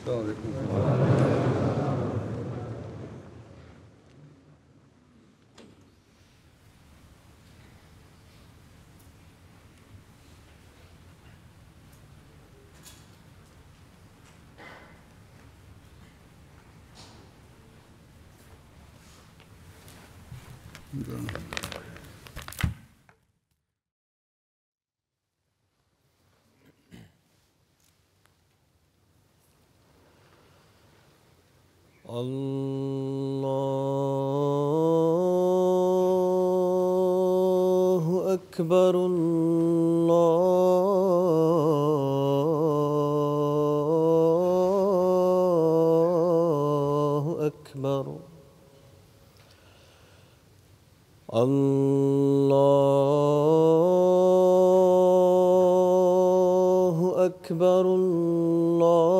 السلام علیکم. اللہ اکبر اللہ اکبر اللہ اکبر اللہ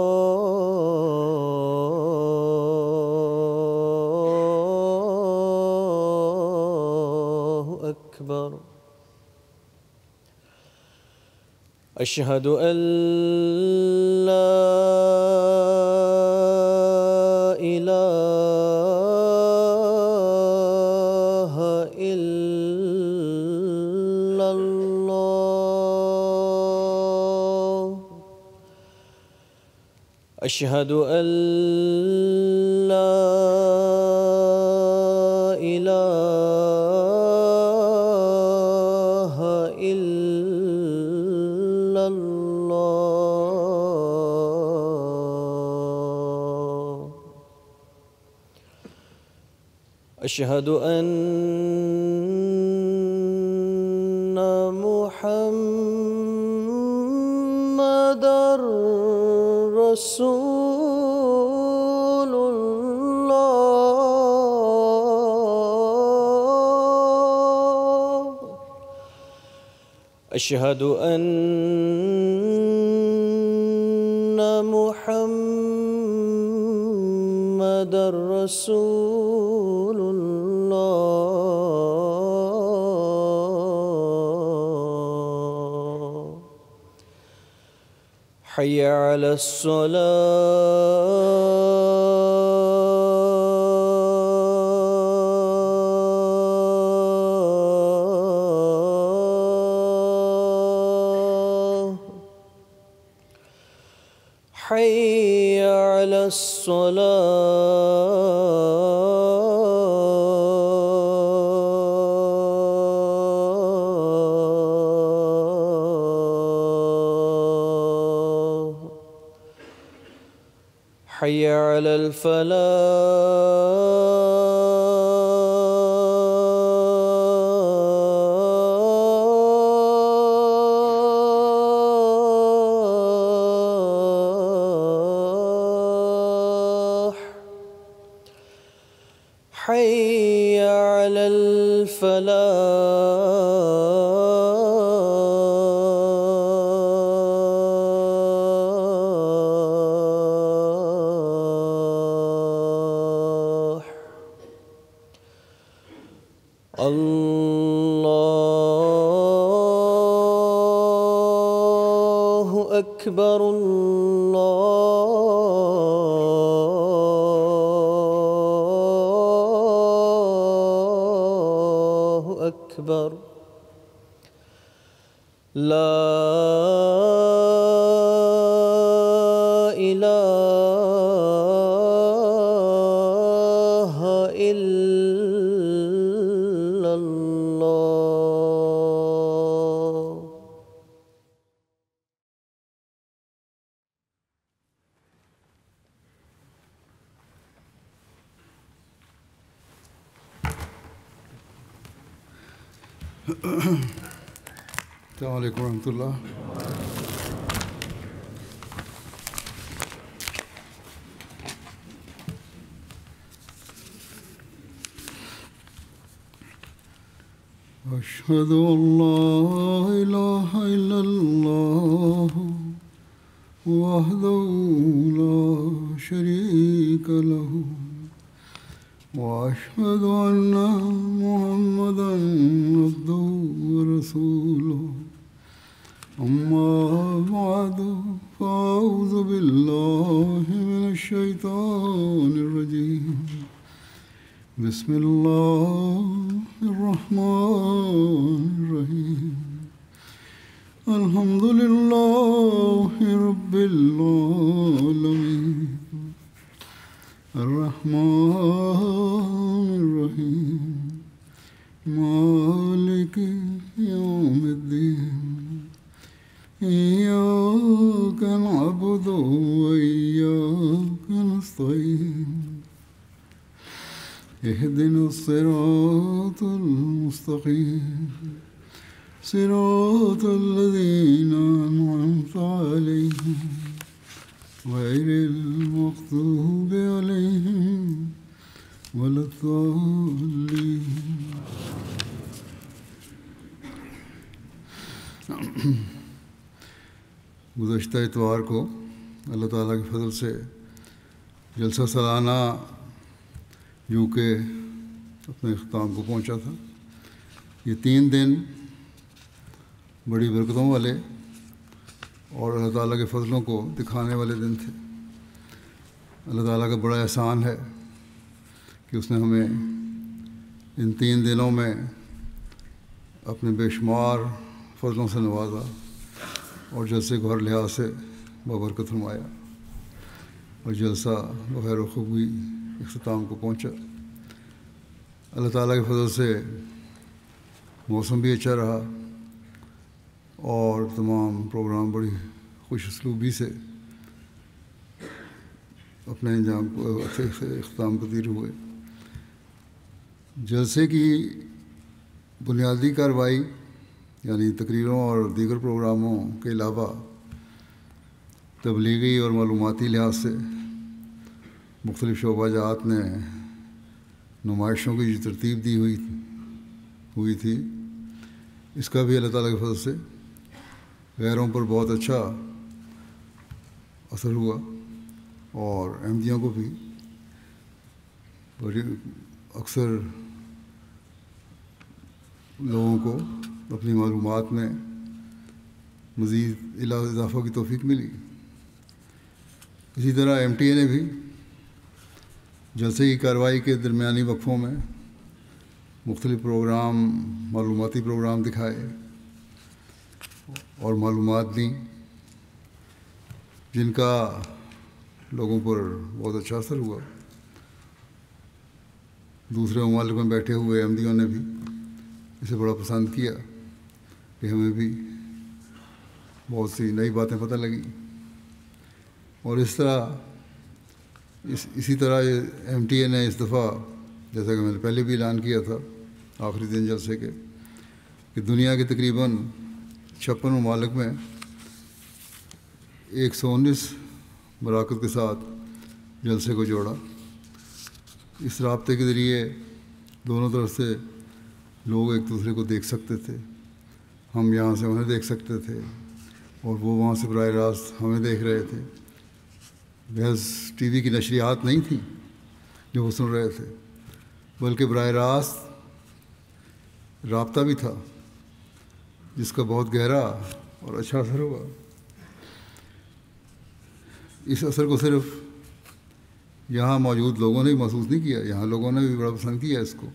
اکبر. اشہد ان لا الہ الا اللہ. اشہد ان لا الہ الا اللہ. اشہد ان محمد رسول اللہ. اشہد ان محمد رسول اللہ. حی علی الصلاة. حی علی الصلاة. حی علی الفلاح. حی علی الفلاح. اللہ اکبر اللہ اکبر. لا الہ الا اللہ. السلام علیکم ورحمۃ اللہ. اشہد ان لا الہ الا اللہ وحدہ لا شریک لہ واشہد ان محمدا عبدہ ورسولہ. اما بعد فاعوذ باللہ من الشيطان الرجيم بسم الله الرحمن الرحيم الحمد لله رب العالمين الرحمن الرحيم مالك يوم الدين إياك نعبد وإياك نستعين اهدنا الصراط المستقيم صراط الذين أنعمت عليهم غير المغضوب عليهم ولا الضالين. گزشتہ اتوار کو اللہ تعالیٰ کے فضل سے جلسہ سالانہ یو کے اپنے اختتام کو پہنچا تھا. یہ 3 دن بڑی برکتوں والے اور اللہ تعالیٰ کے فضلوں کو دکھانے والے دن تھے. اللہ تعالیٰ کا بڑا احسان ہے کہ اس نے ہمیں ان 3 دنوں میں اپنے بے شمار فضلوں سے نوازا اور جلسے کو ہر لحاظ سے بابرکت فرمایا اور جلسہ بخیر و خوبی اختتام کو پہنچا. اللہ تعالیٰ کے فضل سے موسم بھی اچھا رہا اور تمام پروگرام بڑی خوش اسلوبی سے اپنے انجام کو اختتام پذیر ہوئے. جلسے کی بنیادی کارروائی یعنی تقریروں اور دیگر پروگراموں کے علاوہ تبلیغی اور معلوماتی لحاظ سے مختلف شعبہ جات نے نمائشوں کی جو ترتیب دی ہوئی تھی اس کا بھی اللہ تعالیٰ کے فضل سے غیروں پر بہت اچھا اثر ہوا اور احمدیوں کو بھی بڑی اکثر لوگوں کو اپنی معلومات میں مزید اضافہ کی توفیق ملی. اسی طرح MTA نے بھی جلسے کی کارروائی کے درمیانی وقفوں میں مختلف پروگرام معلوماتی پروگرام دکھائے اور معلومات دیں جن کا لوگوں پر بہت اچھا اثر ہوا. دوسرے ممالک میں بیٹھے ہوئے احمدیوں نے بھی اسے بڑا پسند کیا کہ ہمیں بھی بہت سی نئی باتیں پتہ لگیں. اور اسی طرح MTA نے اس دفعہ جیسا کہ میں نے پہلے بھی اعلان کیا تھا آخری دن جلسے کے کہ دنیا کے تقریباً 56 ممالک میں 119 مراکز کے ساتھ جلسے کو جوڑا. اس رابطے کے ذریعے دونوں طرف سے لوگ ایک دوسرے کو دیکھ سکتے تھے. ہم یہاں سے انہیں دیکھ سکتے تھے اور وہ وہاں سے براہ راست ہمیں دیکھ رہے تھے. محض TV کی نشریات نہیں تھیں جو وہ سن رہے تھے بلکہ براہ راست رابطہ بھی تھا جس کا بہت گہرا اور اچھا اثر ہوا. اس اثر کو صرف یہاں موجود لوگوں نے محسوس نہیں کیا, یہاں لوگوں نے بھی بڑا پسند کیا اس کو,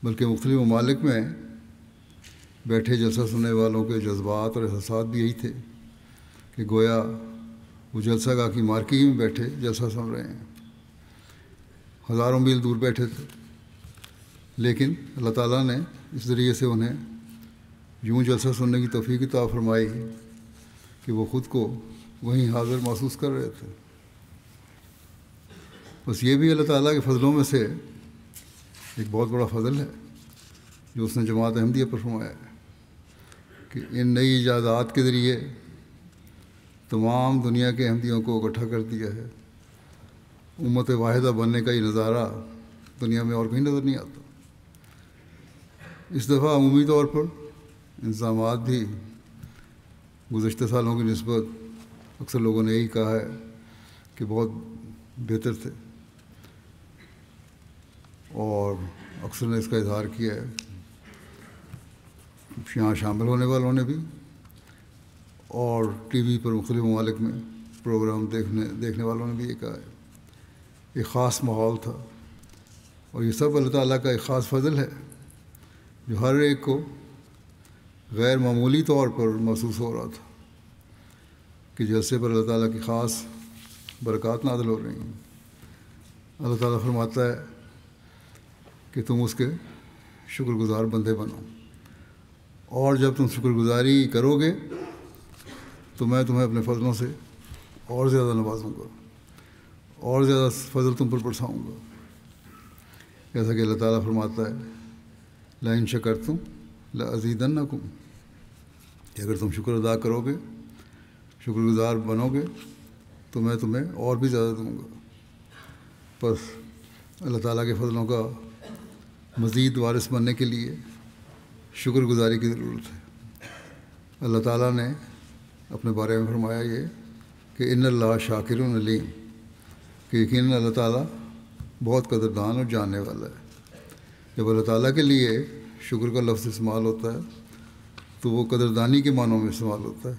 بلکہ مختلف ممالک میں بیٹھے جلسہ سننے والوں کے جذبات اور احساسات بھی یہی تھے کہ گویا وہ جلسہ گاہ کی مارکی میں بیٹھے جلسہ سن رہے ہیں. ہزاروں میل دور بیٹھے تھے لیکن اللہ تعالیٰ نے اس ذریعے سے انہیں یوں جلسہ سننے کی توفیق عطا فرمائی کہ وہ خود کو وہیں حاضر محسوس کر رہے تھے. بس یہ بھی اللہ تعالیٰ کے فضلوں میں سے ایک بہت بڑا فضل ہے جو اس نے جماعت احمدیہ پر فرمایا ہے کہ ان نئی ایجادات کے ذریعے تمام دنیا کے احمدیوں کو اکٹھا کر دیا ہے. امت واحدہ بننے کا یہ نظارہ دنیا میں اور کہیں نظر نہیں آتا. اس دفعہ عمومی طور پر انتظامات بھی گزشتہ سالوں کی نسبت اکثر لوگوں نے یہی کہا ہے کہ بہت بہتر تھے اور اکثر نے اس کا اظہار کیا ہے یہاں شامل ہونے والوں نے بھی اور TV پر مختلف ممالک میں پروگرام دیکھنے والوں نے بھی یہ کہا ہے، ایک خاص ماحول تھا، اور یہ سب اللہ تعالیٰ کا ایک خاص فضل ہے جو ہر ایک کو غیر معمولی طور پر محسوس ہو رہا تھا کہ جلسے پر اللہ تعالیٰ کی خاص برکات نازل ہو رہی ہیں۔ اللہ تعالیٰ فرماتا ہے کہ تم اس کے شکر گزار بندے بنو، اور جب تم شکر گزاری کرو گے تو میں تمہیں اپنے فضلوں سے اور زیادہ نوازوں گا، اور زیادہ فضل تم پر برساؤں گا۔ جیسا کہ اللہ تعالیٰ فرماتا ہے لَئِن شَكَرْتُمْ لَأَزِيدَنَّكُمْ، کہ اگر تم شکر ادا کرو گے، شکر گزار بنو گے تو میں تمہیں اور بھی زیادہ دوں گا۔ بس اللہ تعالیٰ کے فضلوں کا مزید وارث بننے کے لیے شکر گزاری کی ضرورت ہے۔ اللہ تعالیٰ نے اپنے بارے میں فرمایا یہ کہ ان اللہ شاکر علیم، کہ یقیناً اللہ تعالیٰ بہت قدردان اور جاننے والا ہے۔ جب اللہ تعالیٰ کے لیے شکر کا لفظ استعمال ہوتا ہے تو وہ قدردانی کے معنوں میں استعمال ہوتا ہے۔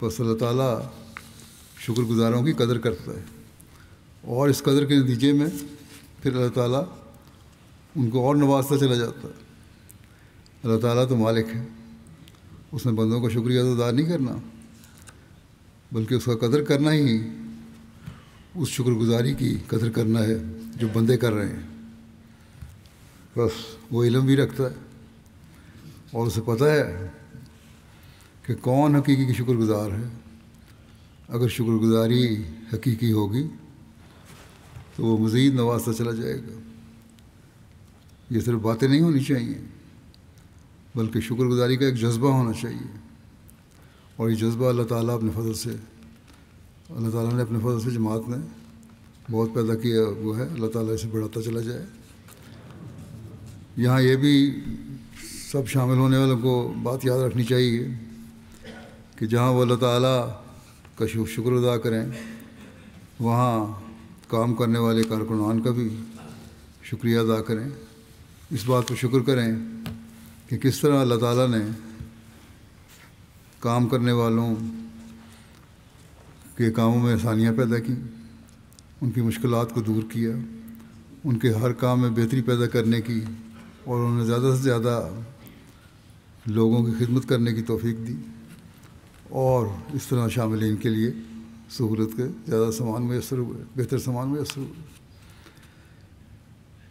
بس اللہ تعالیٰ شکر گزاروں کی قدر کرتا ہے، اور اس قدر کے نتیجے میں پھر اللہ تعالیٰ ان کو اور نوازتا چلا جاتا ہے۔ اللہ تعالیٰ تو مالک ہے، اس نے بندوں کا شکریہ ادا نہیں کرنا بلکہ اس کا قدر کرنا ہی اس شکر گزاری کی قدر کرنا ہے جو بندے کر رہے ہیں۔ بس وہ علم بھی رکھتا ہے اور اسے پتہ ہے کہ کون حقیقی شکر گزار ہے۔ اگر شکر گزاری حقیقی ہوگی تو وہ مزید نوازتا چلا جائے گا۔ یہ صرف باتیں نہیں ہونی چاہیے بلکہ شکر گزاری کا ایک جذبہ ہونا چاہیے، اور یہ جذبہ اللہ تعالیٰ نے اپنے فضل سے جماعت نے بہت پیدا کیا وہ ہے، اللہ تعالیٰ اسے بڑھاتا چلا جائے۔ یہاں یہ بھی سب شامل ہونے والوں کو بات یاد رکھنی چاہیے کہ جہاں وہ اللہ تعالیٰ کا شکر ادا کریں وہاں کام کرنے والے کارکنان کا بھی شکریہ ادا کریں، اس بات پر شکر کریں کہ کس طرح اللہ تعالیٰ نے کام کرنے والوں کے کاموں میں آسانیاں پیدا کی، ان کی مشکلات کو دور کیا، ان کے ہر کام میں بہتری پیدا کرنے کی، اور انہیں زیادہ سے زیادہ لوگوں کی خدمت کرنے کی توفیق دی، اور اس طرح شاملین کے لیے سہولت کے زیادہ سامان میسر ہوئے، بہتر سامان میسر ہوئے۔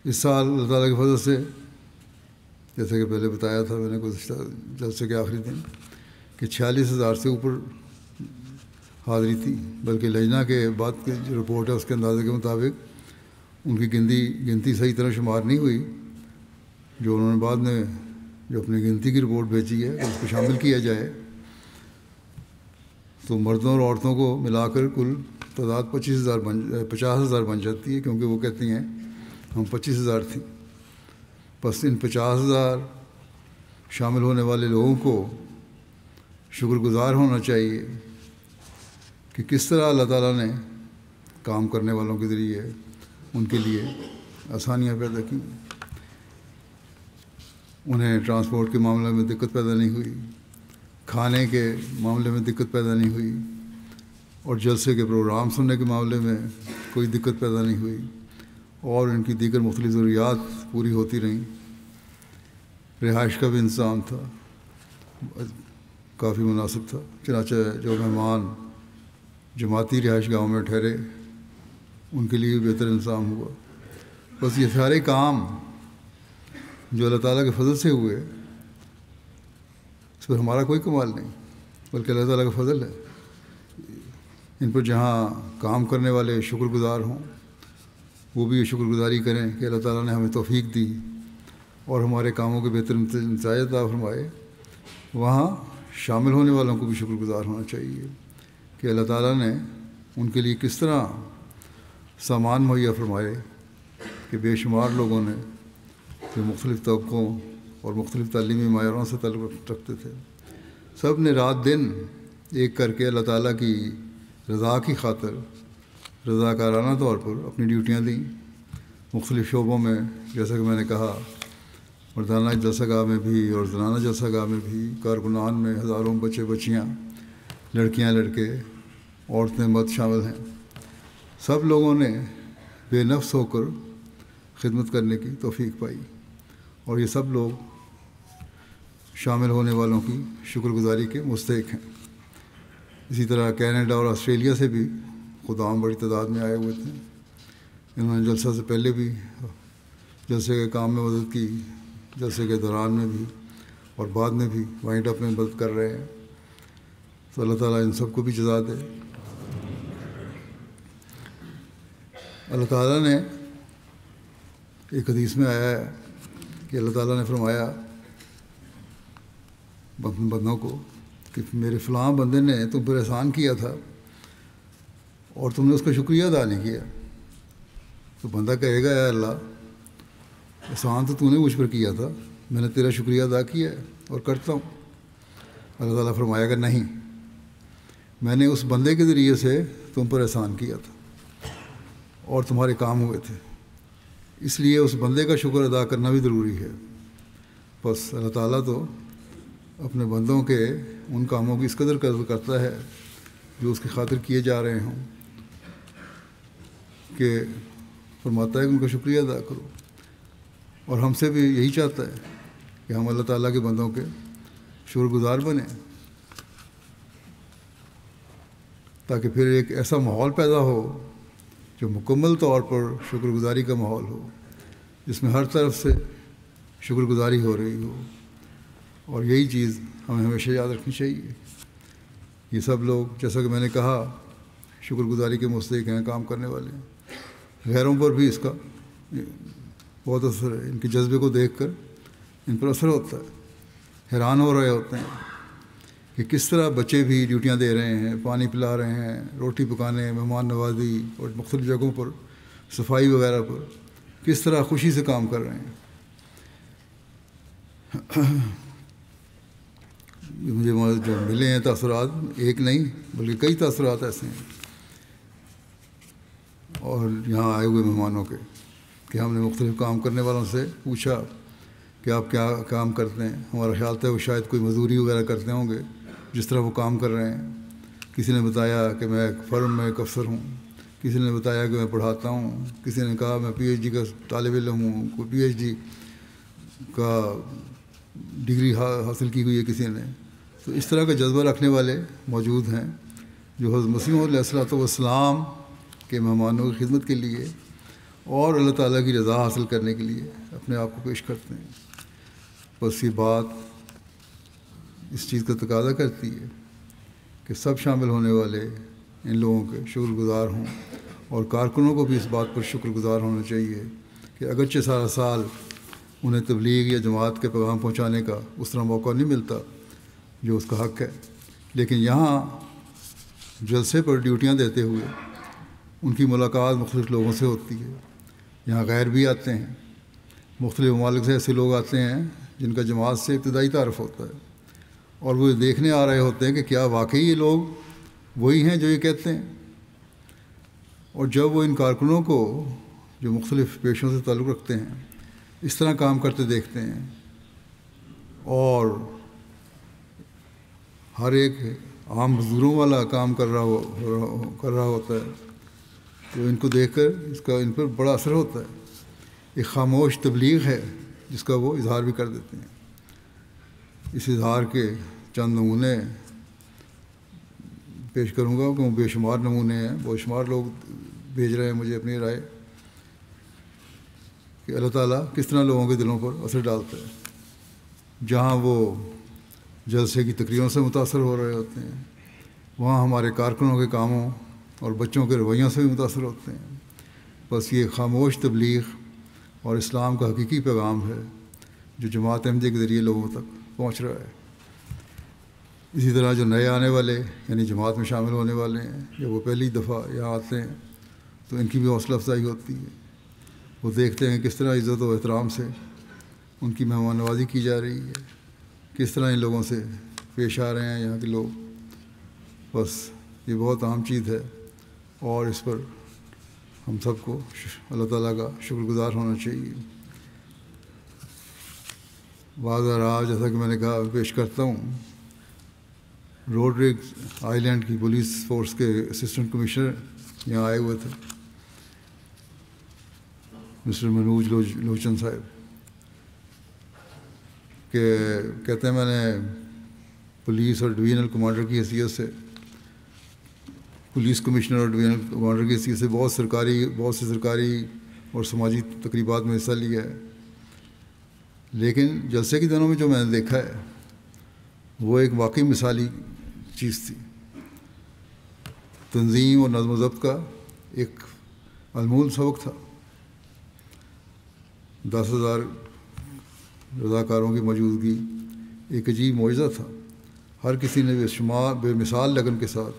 اس سال اللہ تعالیٰ کے فضل سے جیسے کہ پہلے بتایا تھا میں نے گزشتہ جلسے کے آخری دن کہ 46,000 سے اوپر حاضری تھی، بلکہ لجنہ کے بعد کی جو رپورٹ ہے اس کے اندازے کے مطابق ان کی گنتی صحیح طرح شمار نہیں ہوئی، جو انہوں نے بعد میں جو اپنی گنتی کی رپورٹ بھیجی ہے اس کو شامل کیا جائے تو مردوں اور عورتوں کو ملا کر کل تعداد 50,000 بن جاتی ہے، کیونکہ وہ کہتی ہیں ہم 25,000 تھیں۔ بس ان 50,000 شامل ہونے والے لوگوں کو شکر گزار ہونا چاہیے کہ کس طرح اللہ تعالیٰ نے کام کرنے والوں کے ذریعے ان کے لیے آسانیاں پیدا کی، انہیں ٹرانسپورٹ کے معاملے میں دقت پیدا نہیں ہوئی، کھانے کے معاملے میں دقت پیدا نہیں ہوئی، اور جلسے کے پروگرام سننے کے معاملے میں کوئی دقت پیدا نہیں ہوئی، اور ان کی دیگر مختلف ضروریات پوری ہوتی رہیں۔ رہائش کا بھی انتظام تھا، کافی مناسب تھا، چنانچہ جو مہمان جماعتی رہائش گاہوں میں ٹھہرے ان کے لیے بہتر انتظام ہوا۔ بس یہ سارے کام جو اللہ تعالیٰ کے فضل سے ہوئے اس پر ہمارا کوئی کمال نہیں بلکہ اللہ تعالیٰ کا فضل ہے۔ ان پر جہاں کام کرنے والے شکر گزار ہوں وہ بھی یہ شکر گزاری کریں کہ اللہ تعالیٰ نے ہمیں توفیق دی اور ہمارے کاموں کے بہتر نتائج عطا فرمائے، وہاں شامل ہونے والوں کو بھی شکر گزار ہونا چاہیے کہ اللہ تعالیٰ نے ان کے لیے کس طرح سامان مہیا فرمائے کہ بے شمار لوگوں نے جو مختلف طبقوں اور مختلف تعلیمی معیاروں سے تعلق رکھتے تھے سب نے رات دن ایک کر کے اللہ تعالیٰ کی رضا کی خاطر رضاکارانہ طور پر اپنی ڈیوٹیاں دیں مختلف شعبوں میں، جیسا کہ میں نے کہا مردانہ جلسہ گاہ میں بھی اور زنانہ جلسہ گاہ میں بھی، کارکنان میں ہزاروں بچے بچیاں، لڑکیاں لڑکے عورتیں مرد شامل ہیں، سب لوگوں نے بے نفس ہو کر خدمت کرنے کی توفیق پائی، اور یہ سب لوگ شامل ہونے والوں کی شکر گزاری کے مستحق ہیں۔ اسی طرح کینیڈا اور آسٹریلیا سے بھی خدام بڑی تعداد میں آئے ہوئے تھے۔ انہوں نے جلسہ سے پہلے بھی جلسے کے کام میں مدد کی، جلسے کے دوران میں بھی، اور بعد میں بھی وائنڈ اپ میں مدد کر رہے ہیں۔ تو اللہ تعالیٰ ان سب کو بھی جزا دے۔ اللہ تعالیٰ نے ایک حدیث میں آیا ہے کہ اللہ تعالیٰ نے فرمایا بندوں کو کہ میرے فلاں بندے نے تم پر احسان کیا تھا اور تم نے اس کا شکریہ ادا نہیں کیا۔ تو بندہ کہے گا اے اللہ، احسان تو نے مجھ پر کیا تھا، میں نے تیرا شکریہ ادا کیا ہے اور کرتا ہوں۔ اللہ تعالیٰ فرمائے گا نہیں، میں نے اس بندے کے ذریعے سے تم پر احسان کیا تھا اور تمہارے کام ہوئے تھے، اس لیے اس بندے کا شکر ادا کرنا بھی ضروری ہے۔ بس اللہ تعالیٰ تو اپنے بندوں کے ان کاموں کی اس قدر قدر کرتا ہے جو اس کی خاطر کیے جا رہے ہوں کہ فرماتا ہے کہ ان کا شکریہ ادا کرو، اور ہم سے بھی یہی چاہتا ہے کہ ہم اللہ تعالیٰ کے بندوں کے شکر گزار بنیں، تاکہ پھر ایک ایسا ماحول پیدا ہو جو مکمل طور پر شکر گزاری کا ماحول ہو، جس میں ہر طرف سے شکر گزاری ہو رہی ہو۔ اور یہی چیز ہمیں ہمیشہ یاد رکھنی چاہیے۔ یہ سب لوگ، جیسا کہ میں نے کہا، شکر گزاری کے مستحق ہیں، کام کرنے والے ہیں۔ غیروں پر بھی اس کا بہت اثر ہے، ان کے جذبے کو دیکھ کر ان پر اثر ہوتا ہے۔ حیران ہو رہے ہوتے ہیں کہ کس طرح بچے بھی ڈیوٹیاں دے رہے ہیں، پانی پلا رہے ہیں، روٹی پکانے، مہمان نوازی اور مختلف جگہوں پر صفائی وغیرہ پر کس طرح خوشی سے کام کر رہے ہیں۔ مجھے جو ملے ہیں تاثرات، ایک نہیں بلکہ کئی تاثرات ایسے ہیں، اور یہاں آئے ہوئے مہمانوں کے، کہ ہم نے مختلف کام کرنے والوں سے پوچھا کہ آپ کیا کام کرتے ہیں۔ ہمارا خیال تھا وہ شاید کوئی مزدوری وغیرہ کرتے ہوں گے جس طرح وہ کام کر رہے ہیں۔ کسی نے بتایا کہ میں ایک فرم میں ایک افسر ہوں، کسی نے بتایا کہ میں پڑھاتا ہوں، کسی نے کہا میں پی ایچ ڈی کا طالب علم ہوں، کوئی پی ایچ ڈی کا ڈگری حاصل کی ہوئی ہے کسی نے۔ تو اس طرح کا جذبہ رکھنے والے موجود ہیں جو حضرت مسیح علیہ الصلوۃ والسلام کے مہمانوں کی خدمت کے لیے اور اللہ تعالیٰ کی رضا حاصل کرنے کے لیے اپنے آپ کو پیش کرتے ہیں۔ بس یہ بات اس چیز کا تقاضا کرتی ہے کہ سب شامل ہونے والے ان لوگوں کے شکر گزار ہوں، اور کارکنوں کو بھی اس بات پر شکر گزار ہونا چاہیے کہ اگرچہ سارا سال انہیں تبلیغ یا جماعت کے پیغام پہنچانے کا اس طرح موقع نہیں ملتا جو اس کا حق ہے، لیکن یہاں جلسے پر ڈیوٹیاں دیتے ہوئے ان کی ملاقات مختلف لوگوں سے ہوتی ہے۔ یہاں غیر بھی آتے ہیں، مختلف ممالک سے ایسے لوگ آتے ہیں جن کا جماعت سے ابتدائی تعارف ہوتا ہے، اور وہ دیکھنے آ رہے ہوتے ہیں کہ کیا واقعی یہ لوگ وہی ہیں جو یہ کہتے ہیں۔ اور جب وہ ان کارکنوں کو جو مختلف پیشوں سے تعلق رکھتے ہیں اس طرح کام کرتے دیکھتے ہیں، اور ہر ایک عام مزدوروں والا کام کر رہا ہوتا ہے، تو ان کو دیکھ کر اس کا ان پر بڑا اثر ہوتا ہے۔ ایک خاموش تبلیغ ہے جس کا وہ اظہار بھی کر دیتے ہیں۔ اس اظہار کے چند نمونے پیش کروں گا کہ وہ بے شمار نمونے ہیں، بے شمار لوگ بھیج رہے ہیں مجھے اپنی رائے کہ اللہ تعالیٰ کس طرح لوگوں کے دلوں پر اثر ڈالتا ہے۔ جہاں وہ جلسے کی تقریروں سے متاثر ہو رہے ہوتے ہیں، وہاں ہمارے کارکنوں کے کاموں اور بچوں کے رویوں سے بھی متاثر ہوتے ہیں۔ بس یہ خاموش تبلیغ اور اسلام کا حقیقی پیغام ہے جو جماعت احمدیہ کے ذریعے لوگوں تک پہنچ رہا ہے۔ اسی طرح جو نئے آنے والے یعنی جماعت میں شامل ہونے والے ہیں، جب وہ پہلی دفعہ یہاں آتے ہیں تو ان کی بھی حوصلہ افزائی ہوتی ہے۔ وہ دیکھتے ہیں کس طرح عزت و احترام سے ان کی مہمان نوازی کی جا رہی ہے، کس طرح ان لوگوں سے پیش آ رہے ہیں یہاں کے لوگ۔ بس یہ بہت اہم چیز ہے، اور اس پر ہم سب کو اللہ تعالیٰ کا شکر گزار ہونا چاہیے۔ بعض راہ جیسا کہ میں نے کہا پیش کرتا ہوں روڈرک آئی لینڈ کی پولیس فورس کے اسسٹنٹ کمشنر یہاں آئے ہوئے تھے، مسٹر منوج لوچن صاحب، کہ کہتے ہیں میں نے پولیس اور ڈویژنل کمانڈر کی حیثیت سے، پولیس کمشنر اور ڈویژنل کمانڈر کی حیثیت سے بہت سے سرکاری اور سماجی تقریبات میں حصہ لیا ہے، لیکن جلسے کے دنوں میں جو میں نے دیکھا ہے وہ ایک واقعی مثالی چیز تھی۔ تنظیم اور نظم و ضبط کا ایک انمول سبق تھا۔ 10,000 رضاکاروں کی موجودگی ایک عجیب معجزہ تھا۔ ہر کسی نے بے مثال لگن کے ساتھ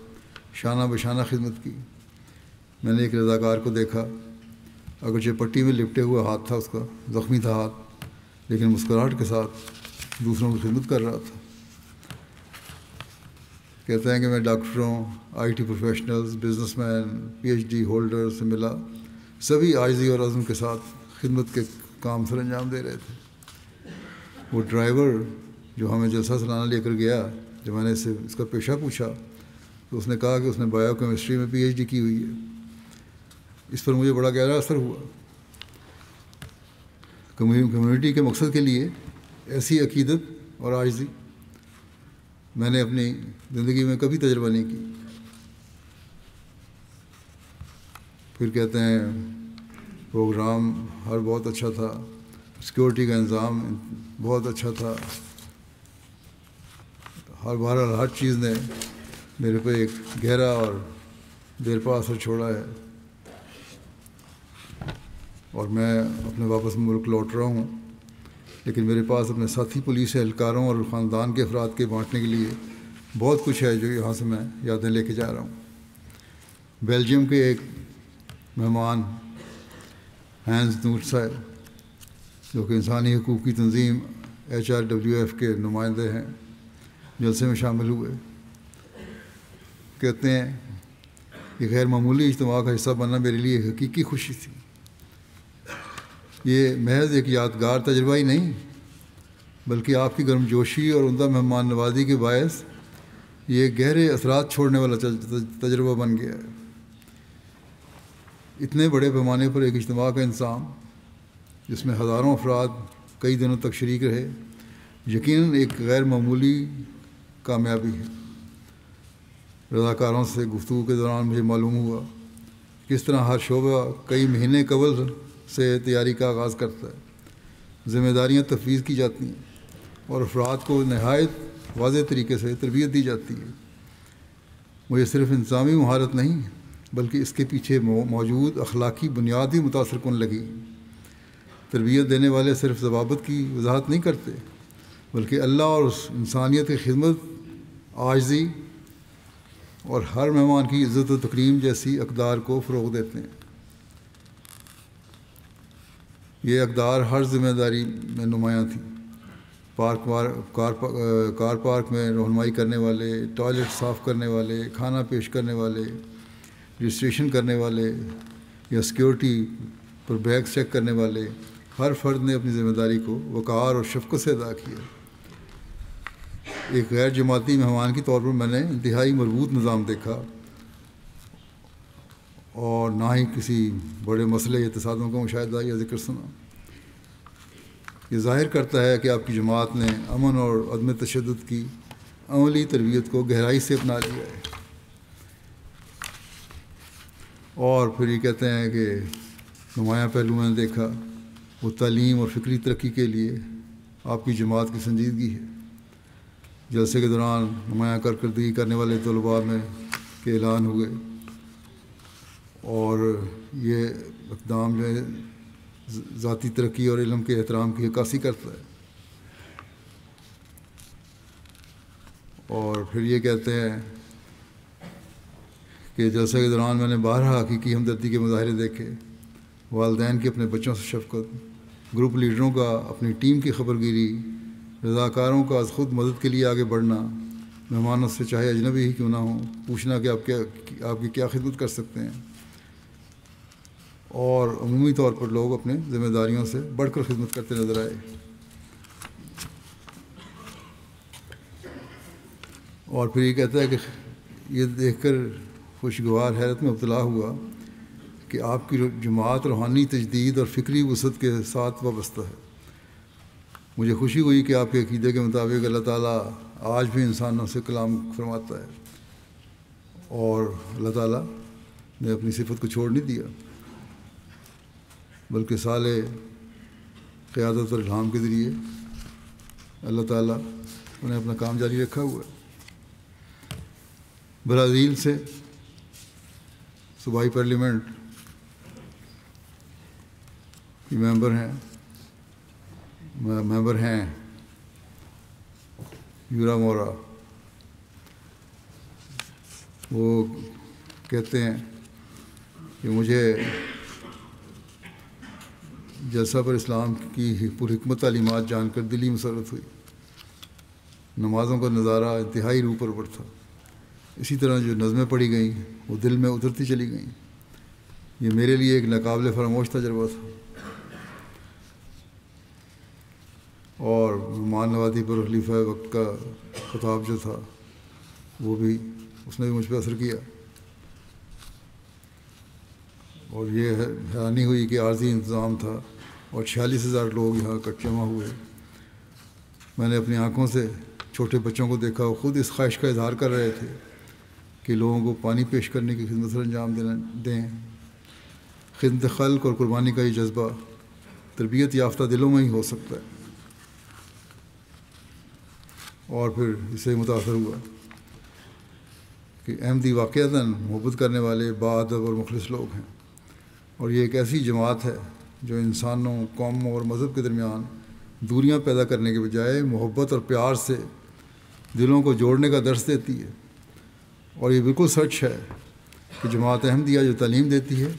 شانہ بشانہ خدمت کی۔ میں نے ایک رضاکار کو دیکھا، اگرچہ پٹی میں لپٹے ہوئے ہاتھ تھا اس کا، زخمی تھا ہاتھ، لیکن مسکراہٹ کے ساتھ دوسروں کی خدمت کر رہا تھا۔ کہتے ہیں کہ میں ڈاکٹروں، I T professionals, business man, P H D holder سے ملا، سبھی عاجزی اور عزم کے ساتھ خدمت کے کام سر انجام دے رہے تھے۔ وہ ڈرائیور جو ہمیں جلسہ سالانہ لے کر گیا، جب میں نے اس کا پیشہ پوچھا تو اس نے کہا کہ اس نے بایو کیمسٹری میں پی ایچ ڈی کی ہوئی ہے۔ اس پر مجھے بڑا گہرا اثر ہوا۔ کمیونٹی کے مقصد کے لیے ایسی عقیدت اور عاجزی میں نے اپنی زندگی میں کبھی تجربہ نہیں کی۔ پھر کہتے ہیں پروگرام ہر بہت اچھا تھا، سیکورٹی کا انتظام بہت اچھا تھا، بہرحال ہر چیز نے میرے پہ ایک گہرا اور دیرپا اثر چھوڑا ہے، اور میں اپنے واپس ملک لوٹ رہا ہوں، لیکن میرے پاس اپنے ساتھی پولیس اہلکاروں اور خاندان کے افراد کے بانٹنے کے لیے بہت کچھ ہے جو یہاں سے میں یادیں لے کے جا رہا ہوں۔ بیلجیم کے ایک مہمان ہینز نوٹ صاحب، جو کہ انسانی حقوق کی تنظیم HRWF کے نمائندے ہیں، جلسے میں شامل ہوئے۔ کہتے ہیں کہ غیر معمولی اجتماع کا حصہ بننا میرے لیے ایک حقیقی خوشی تھی۔ یہ محض ایک یادگار تجربہ ہی نہیں، بلکہ آپ کی گرمجوشی اور عمدہ مہمان نوازی کے باعث یہ گہرے اثرات چھوڑنے والا تجربہ بن گیا ہے۔ اتنے بڑے پیمانے پر ایک اجتماع کا انتظام، جس میں ہزاروں افراد کئی دنوں تک شریک رہے، یقیناً ایک غیر معمولی کامیابی ہے۔ رضاکاروں سے گفتگو کے دوران مجھے معلوم ہوا کس طرح ہر شعبہ کئی مہینے قبل سے تیاری کا آغاز کرتا ہے، ذمہ داریاں تفویض کی جاتی ہیں اور افراد کو نہایت واضح طریقے سے تربیت دی جاتی ہے۔ مجھے صرف انتظامی مہارت نہیں، بلکہ اس کے پیچھے موجود اخلاقی بنیاد بھی متاثر کن لگی۔ تربیت دینے والے صرف ضوابط کی وضاحت نہیں کرتے، بلکہ اللہ اور اس انسانیت کی خدمت، عاجزی اور ہر مہمان کی عزت و تکریم جیسی اقدار کو فروغ دیتے ہیں۔ یہ اقدار ہر ذمہ داری میں نمایاں تھی۔ کار پارک میں رہنمائی کرنے والے، ٹوائلٹ صاف کرنے والے، کھانا پیش کرنے والے، رجسٹریشن کرنے والے یا سیکیورٹی پر بیگ چیک کرنے والے، ہر فرد نے اپنی ذمہ داری کو وقار اور شفقت سے ادا کیا۔ ایک غیر جماعتی مہمان کے طور پر میں نے انتہائی مربوط نظام دیکھا، اور نہ ہی کسی بڑے مسئلے یا تصادم کا مشاہدہ یا ذکر سنا۔ یہ ظاہر کرتا ہے کہ آپ کی جماعت نے امن اور عدم تشدد کی عملی تربیت کو گہرائی سے اپنا لیا ہے۔ اور پھر یہ کہتے ہیں کہ نمایاں پہلو میں نے دیکھا، وہ تعلیم اور فکری ترقی کے لیے آپ کی جماعت کی سنجیدگی ہے۔ جلسے کے دوران نمایاں کارکردگی کرنے والے طلباء میں کے اعلان ہوئے، اور یہ اقدام جو ہے ذاتی ترقی اور علم کے احترام کی عکاسی کرتا ہے۔ اور پھر یہ کہتے ہیں کہ جلسے کے دوران میں نے بارہا حقیقی ہمدردی کے مظاہرے دیکھے، والدین کی اپنے بچوں سے شفقت، گروپ لیڈروں کا اپنی ٹیم کی خبرگیری، رضاکاروں کا از خود مدد کے لیے آگے بڑھنا، مہمانوں سے چاہے اجنبی ہی کیوں نہ ہوں پوچھنا کہ آپ کی کیا خدمت کر سکتے ہیں، اور عمومی طور پر لوگ اپنے ذمہ داریوں سے بڑھ کر خدمت کرتے نظر آئے۔ اور پھر یہ کہتا ہے کہ یہ دیکھ کر خوشگوار حیرت میں مبتلا ہوا کہ آپ کی جماعت روحانی تجدید اور فکری وسعت کے ساتھ وابستہ ہے۔ مجھے خوشی ہوئی کہ آپ کے عقیدے کے مطابق اللہ تعالیٰ آج بھی انسانوں سے کلام فرماتا ہے، اور اللہ تعالیٰ نے اپنی صفت کو چھوڑ نہیں دیا، بلکہ صالح قیادت اور الہام کے ذریعے اللہ تعالیٰ انہیں اپنا کام جاری رکھا ہوا ہے۔ برازیل سے صوبائی پارلیمنٹ کی ممبر ہیں یورا مورا۔ وہ کہتے ہیں کہ مجھے جلسہ پر اسلام کی پرحکمت تعلیمات جان کر دلی مسرت ہوئی۔ نمازوں کا نظارہ انتہائی روح پرور تھا۔ اسی طرح جو نظمیں پڑھی گئیں وہ دل میں اترتی چلی گئیں۔ یہ میرے لیے ایک ناقابل فراموش تجربہ تھا، اور مہمان نوازی پر خلیفہ وقت کا خطاب جو تھا وہ بھی اس نے بھی مجھ پہ اثر کیا، اور یہ حیرانی ہوئی کہ عارضی انتظام تھا اور 46,000 لوگ یہاں اکٹھے جمع ہوئے۔ میں نے اپنی آنکھوں سے چھوٹے بچوں کو دیکھا، وہ خود اس خواہش کا اظہار کر رہے تھے کہ لوگوں کو پانی پیش کرنے کی خدمت سر انجام دیں۔ خدمت خلق اور قربانی کا یہ جذبہ تربیت یافتہ دلوں میں ہی ہو سکتا ہے۔ اور پھر اس سے متاثر ہوا کہ احمدی واقعتاً محبت کرنے والے باادب اور مخلص لوگ ہیں، اور یہ ایک ایسی جماعت ہے جو انسانوں، قوموں اور مذہب کے درمیان دوریاں پیدا کرنے کے بجائے محبت اور پیار سے دلوں کو جوڑنے کا درس دیتی ہے۔ اور یہ بالکل سچ ہے کہ جماعت احمدیہ جو تعلیم دیتی ہے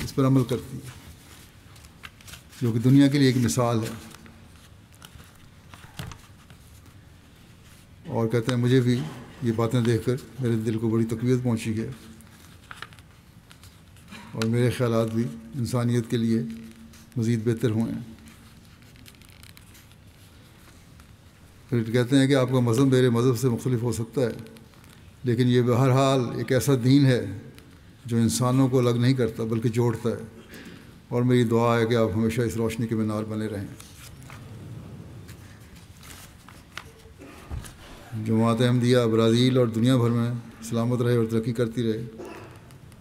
اس پر عمل کرتی ہے، جو کہ دنیا کے لیے ایک مثال ہے۔ اور کہتے ہیں مجھے بھی یہ باتیں دیکھ کر میرے دل کو بڑی تقویت پہنچی ہے، اور میرے خیالات بھی انسانیت کے لیے مزید بہتر ہوئے ہیں۔ پھر کہتے ہیں کہ آپ کا مذہب میرے مذہب سے مختلف ہو سکتا ہے، لیکن یہ بہرحال ایک ایسا دین ہے جو انسانوں کو الگ نہیں کرتا بلکہ جوڑتا ہے، اور میری دعا ہے کہ آپ ہمیشہ اس روشنی کے مینار بنے رہیں۔ جماعت احمدیہ برازیل اور دنیا بھر میں سلامت رہے اور ترقی کرتی رہے۔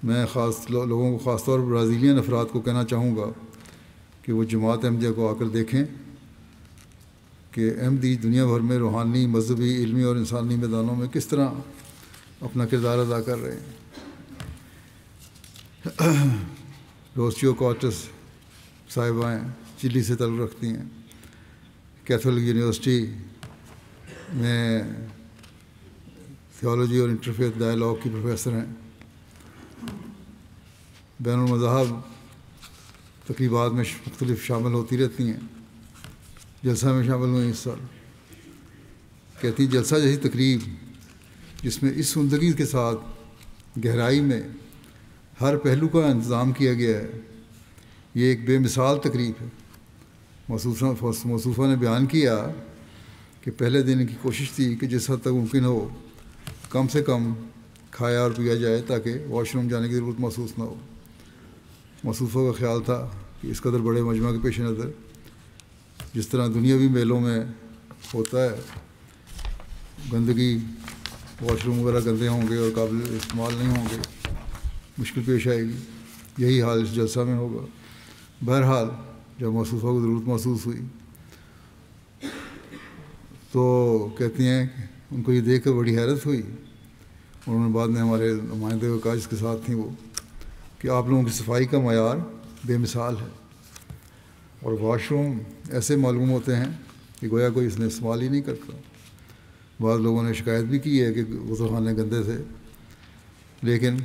میں لوگوں کو خاص طور پر برازیلین افراد کو کہنا چاہوں گا کہ وہ جماعت احمدیہ کو آ کر دیکھیں کہ احمدی دنیا بھر میں روحانی، مذہبی، علمی اور انسانی میدانوں میں کس طرح اپنا کردار ادا کر رہے ہیں۔ روسیو کارٹس صاحبائیں چلی سے تعلق رکھتی ہیں، کیتھولک یونیورسٹی میں تھیولوجی اور انٹرفیتھ ڈائلاگ کی پروفیسر ہیں، بین المذاہب تقریبات میں مختلف شامل ہوتی رہتی ہیں۔ جلسہ میں شامل ہوئی اس سال، کہتی جلسہ جیسی تقریب جس میں اس عمدگی کے ساتھ گہرائی میں ہر پہلو کا انتظام کیا گیا ہے، یہ ایک بے مثال تقریب ہے۔ موصوفہ نے بیان کیا کہ پہلے دن کی کوشش تھی کہ جس حد تک ممکن ہو کم سے کم کھایا اور پیا جائے تاکہ واش روم جانے کی ضرورت محسوس نہ ہو۔ موصوفہ کا خیال تھا کہ اس قدر بڑے مجمع کے پیش نظر جس طرح دنیاوی میلوں میں ہوتا ہے، گندگی، واش روم وغیرہ گندے ہوں گے اور قابل استعمال نہیں ہوں گے، مشکل پیش آئے گی۔ یہی حال اس جلسہ میں ہوگا۔ بہرحال جب موصوفہ کو ضرورت محسوس ہوئی تو کہتی ہیں کہ ان کو یہ دیکھ کر بڑی حیرت ہوئی، اور انہوں نے بعد میں ہمارے نمائندے کو کہا جس کے ساتھ تھیں وہ، کہ آپ لوگوں کی صفائی کا معیار بے مثال ہے، اور واش روم ایسے معلوم ہوتے ہیں کہ گویا کوئی اس نے استعمال ہی نہیں کرتا۔ بعض لوگوں نے شکایت بھی کی ہے کہ غسل خانے گندے تھے، لیکن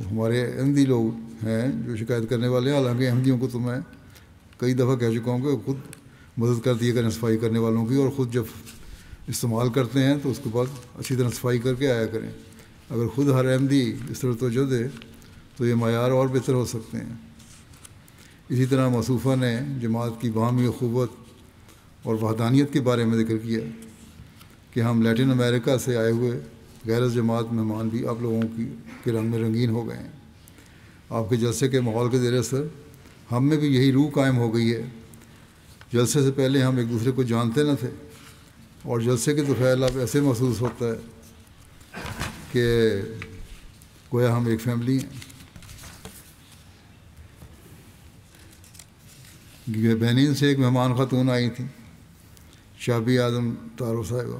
ہمارے احمدی لوگ ہیں جو شکایت کرنے والے ہیں، حالانکہ احمدیوں کو تو میں کئی دفعہ کہہ چکا ہوں کہ خود مدد کر دیا کریں صفائی کرنے والوں کی، اور خود جب استعمال کرتے ہیں تو اس کے بعد اچھی طرح صفائی کر کے آیا کریں۔ اگر خود ہر احمدی اس طرح توجہ دے تو یہ معیار اور بہتر ہو سکتے ہیں۔ اسی طرح موصوفہ نے جماعت کی باہمی اخوت اور وحدانیت کے بارے میں ذکر کیا کہ ہم لیٹن امریکہ سے آئے ہوئے غیر جماعت مہمان بھی آپ لوگوں کے رنگ میں رنگین ہو گئے ہیں۔ آپ کے جلسے کے ماحول کے زیر اثر ہم میں بھی یہی روح قائم ہو گئی ہے۔ جلسے سے پہلے ہم ایک دوسرے کو جانتے نہ تھے، اور جلسے کے دوپہر اب ایسے محسوس ہوتا ہے کہ گویا ہم ایک فیملی ہیں۔ بینین سے ایک مہمان خاتون آئی تھیں، شابی اعظم طارو صاحبہ،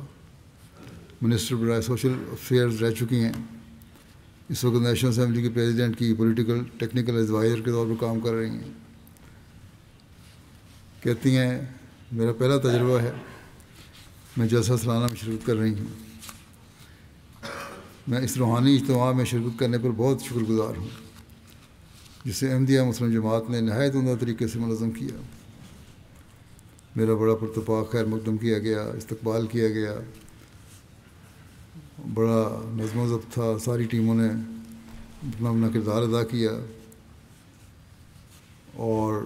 منسٹر برائے سوشل افیئرز رہ چکی ہیں۔ اس وقت نیشنل اسمبلی کے پریزیڈنٹ کی پولیٹیکل ٹیکنیکل ایڈوائزر کے طور پر کام کر رہی ہیں۔ کہتی ہیں میرا پہلا تجربہ ہے، میں جلسہ سالانہ میں شرکت کر رہی ہوں۔ میں اس روحانی اجتماع میں شرکت کرنے پر بہت شکر گزار ہوں، جسے احمدیہ مسلم جماعت نے نہایت عمدہ طریقے سے منظم کیا۔ میرا بڑا پرتپاک خیر مقدم کیا گیا، استقبال کیا گیا، بڑا نظم و ضبط تھا، ساری ٹیموں نے اپنا اپنا کردار ادا کیا، اور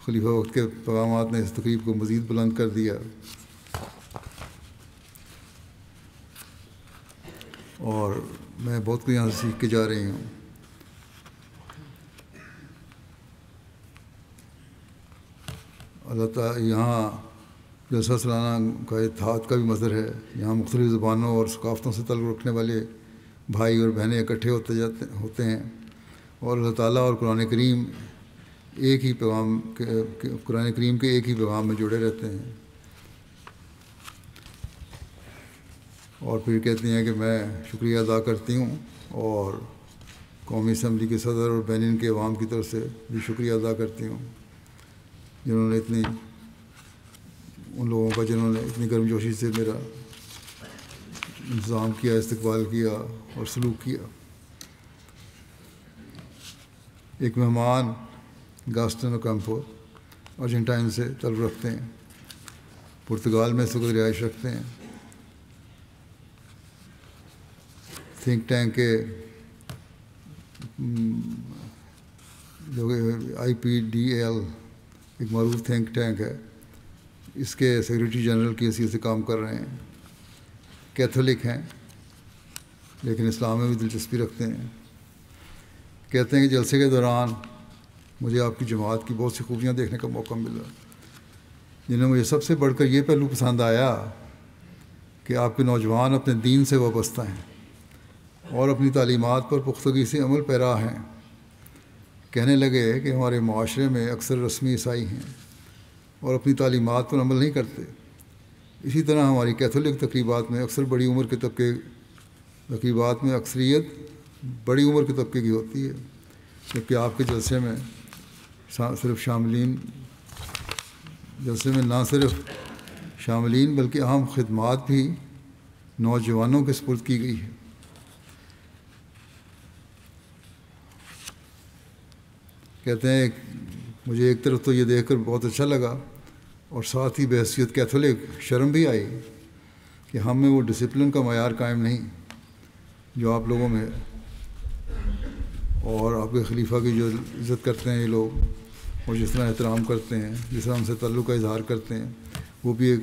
خلیفہ وقت کے پیغامات نے اس تقریب کو مزید بلند کر دیا، اور میں بہت کچھ یہاں سے سیکھ کے جا رہی ہوں۔ اللہ تعالیٰ یہاں جلسہ سالانہ کا اتحاد کا بھی مظہر ہے۔ یہاں مختلف زبانوں اور ثقافتوں سے تعلق رکھنے والے بھائی اور بہنیں اکٹھے ہوتے ہیں، اور اللہ تعالیٰ اور قرآن کریم کے ایک ہی پیغام میں جڑے رہتے ہیں۔ اور پھر کہتی ہیں کہ میں شکریہ ادا کرتی ہوں، اور قومی اسمبلی کے صدر اور بینن کے عوام کی طرف سے بھی شکریہ ادا کرتی ہوں، جنہوں نے جنہوں نے اتنی گرم جوشی سے میرا انتظام کیا، استقبال کیا اور سلوک کیا۔ ایک مہمان گاسٹن اوکامپو ارجنٹائن سے تعلق رکھتے ہیں، پرتگال میں اس وقت رہائش رکھتے ہیں۔ تھنک ٹینک کے جو IPDL ایک معروف تھنک ٹینک ہے، اس کے سیکریٹری جنرل کی حیثیت سے کام کر رہے ہیں۔ کیتھولک ہیں لیکن اسلام میں بھی دلچسپی رکھتے ہیں۔ کہتے ہیں کہ جلسے کے دوران مجھے آپ کی جماعت کی بہت سی خوبیاں دیکھنے کا موقع ملا، جنہیں مجھے سب سے بڑھ کر یہ پہلو پسند آیا کہ آپ کے نوجوان اپنے دین سے وابستہ ہیں اور اپنی تعلیمات پر پختگی سے عمل پیرا ہیں۔ کہنے لگے کہ ہمارے معاشرے میں اکثر رسمی عیسائی ہیں اور اپنی تعلیمات پر عمل نہیں کرتے۔ اسی طرح ہماری کیتھولک تقریبات میں اکثر اکثریت بڑی عمر کے طبقے کی ہوتی ہے، جبکہ آپ کے جلسے میں نہ صرف شاملین بلکہ اہم خدمات بھی نوجوانوں کے سپرد کی گئی ہے۔ کہتے ہیں مجھے ایک طرف تو یہ دیکھ کر بہت اچھا لگا، اور ساتھ ہی بحیثیت کیتھولک شرم بھی آئی کہ ہم میں وہ ڈسپلن کا معیار قائم نہیں جو آپ لوگوں میں ہے، اور آپ کے خلیفہ کی جو عزت کرتے ہیں یہ لوگ، اور جس طرح احترام کرتے ہیں، جس طرح ہم سے تعلق کا اظہار کرتے ہیں، وہ بھی ایک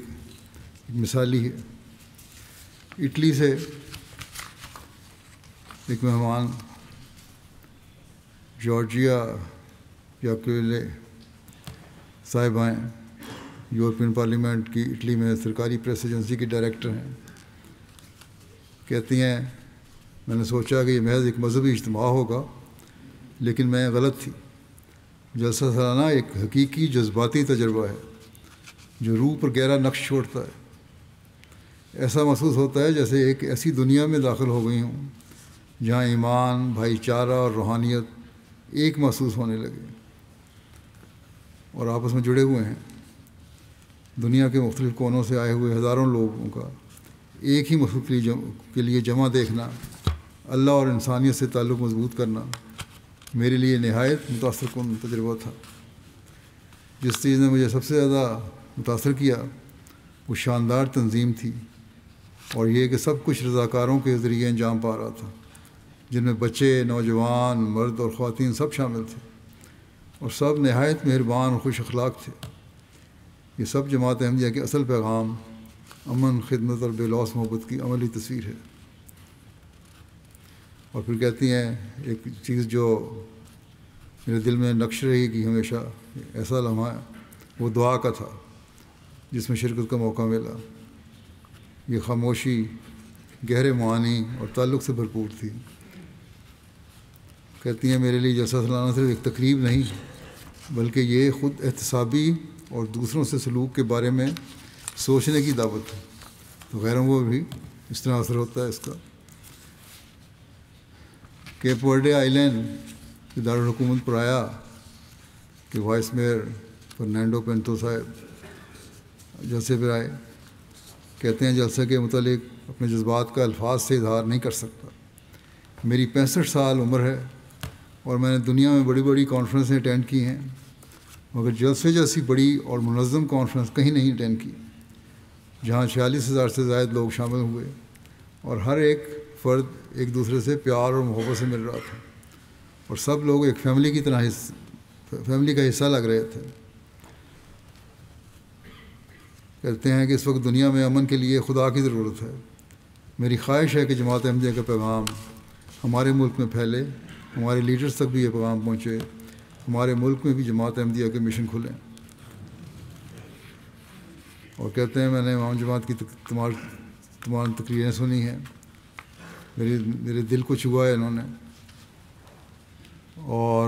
مثالی ہے۔ اٹلی سے ایک مہمان جارجیا یاکویلے صاحبہ ہیں، یورپین پارلیمنٹ کی اٹلی میں سرکاری پریس ایجنسی کی ڈائریکٹر ہیں۔ کہتی ہیں میں نے سوچا کہ یہ محض ایک مذہبی اجتماع ہوگا، لیکن میں غلط تھی۔ جلسہ سالانہ ایک حقیقی جذباتی تجربہ ہے جو روح پر گہرا نقش چھوڑتا ہے۔ ایسا محسوس ہوتا ہے جیسے ایک ایسی دنیا میں داخل ہو گئی ہوں جہاں ایمان، بھائی چارہ اور روحانیت ایک محسوس ہونے لگے اور آپس میں جڑے ہوئے ہیں۔ دنیا کے مختلف کونوں سے آئے ہوئے ہزاروں لوگوں کا ایک ہی مقصد کے لیے جمع دیکھنا، اللہ اور انسانیت سے تعلق مضبوط کرنا، میرے لیے نہایت متاثر کن تجربہ تھا۔ جس چیز نے مجھے سب سے زیادہ متاثر کیا وہ شاندار تنظیم تھی، اور یہ کہ سب کچھ رضاکاروں کے ذریعے انجام پا رہا تھا، جن میں بچے، نوجوان، مرد اور خواتین سب شامل تھے، اور سب نہایت مہربان اور خوش اخلاق تھے۔ یہ سب جماعت احمدیہ کے اصل پیغام امن، خدمت اور بے لوث محبت کی عملی تصویر ہے۔ اور پھر کہتی ہیں ایک چیز جو میرے دل میں نقش رہے گی ہمیشہ، ایسا لمحہ وہ دعا کا تھا جس میں شرکت کا موقع ملا۔ یہ خاموشی گہرے معانی اور تعلق سے بھرپور تھی۔ کہتی ہیں میرے لیے جلسہ سالانہ صرف ایک تقریب نہیں بلکہ یہ خود احتسابی اور دوسروں سے سلوک کے بارے میں سوچنے کی دعوت ہے، تو غیروں کو بھی اس طرح اثر ہوتا ہے اس کا۔ کیپ ورڈے آئی لینڈ کے دارالحکومت پر آیا کہ وائس میئر فرنینڈو پینٹو صاحب جلسے پر آئے۔ کہتے ہیں جلسے کے متعلق اپنے جذبات کا الفاظ سے اظہار نہیں کر سکتا۔ میری 65 سال عمر ہے اور میں نے دنیا میں بڑی بڑی کانفرنسیں اٹینڈ کی ہیں، مگر جلسے جیسی بڑی اور منظم کانفرنس کہیں نہیں اٹینڈ کی جہاں 46,000 سے زائد لوگ شامل ہوئے اور ہر ایک فرد ایک دوسرے سے پیار اور محبت سے مل رہا تھا، اور سب لوگ ایک فیملی کی طرح فیملی کا حصہ لگ رہے تھے۔ کہتے ہیں کہ اس وقت دنیا میں امن کے لیے خدا کی ضرورت ہے۔ میری خواہش ہے کہ جماعت احمدیہ کا پیغام ہمارے ملک میں پھیلے، ہمارے لیڈرز تک بھی یہ پیغام پہنچے، ہمارے ملک میں بھی جماعت احمدیہ کے مشن کھلیں۔ اور کہتے ہیں میں نے امام جماعت کی تمام تقریریں سنی ہیں، میرے دل کو چھوا ہے انہوں نے، اور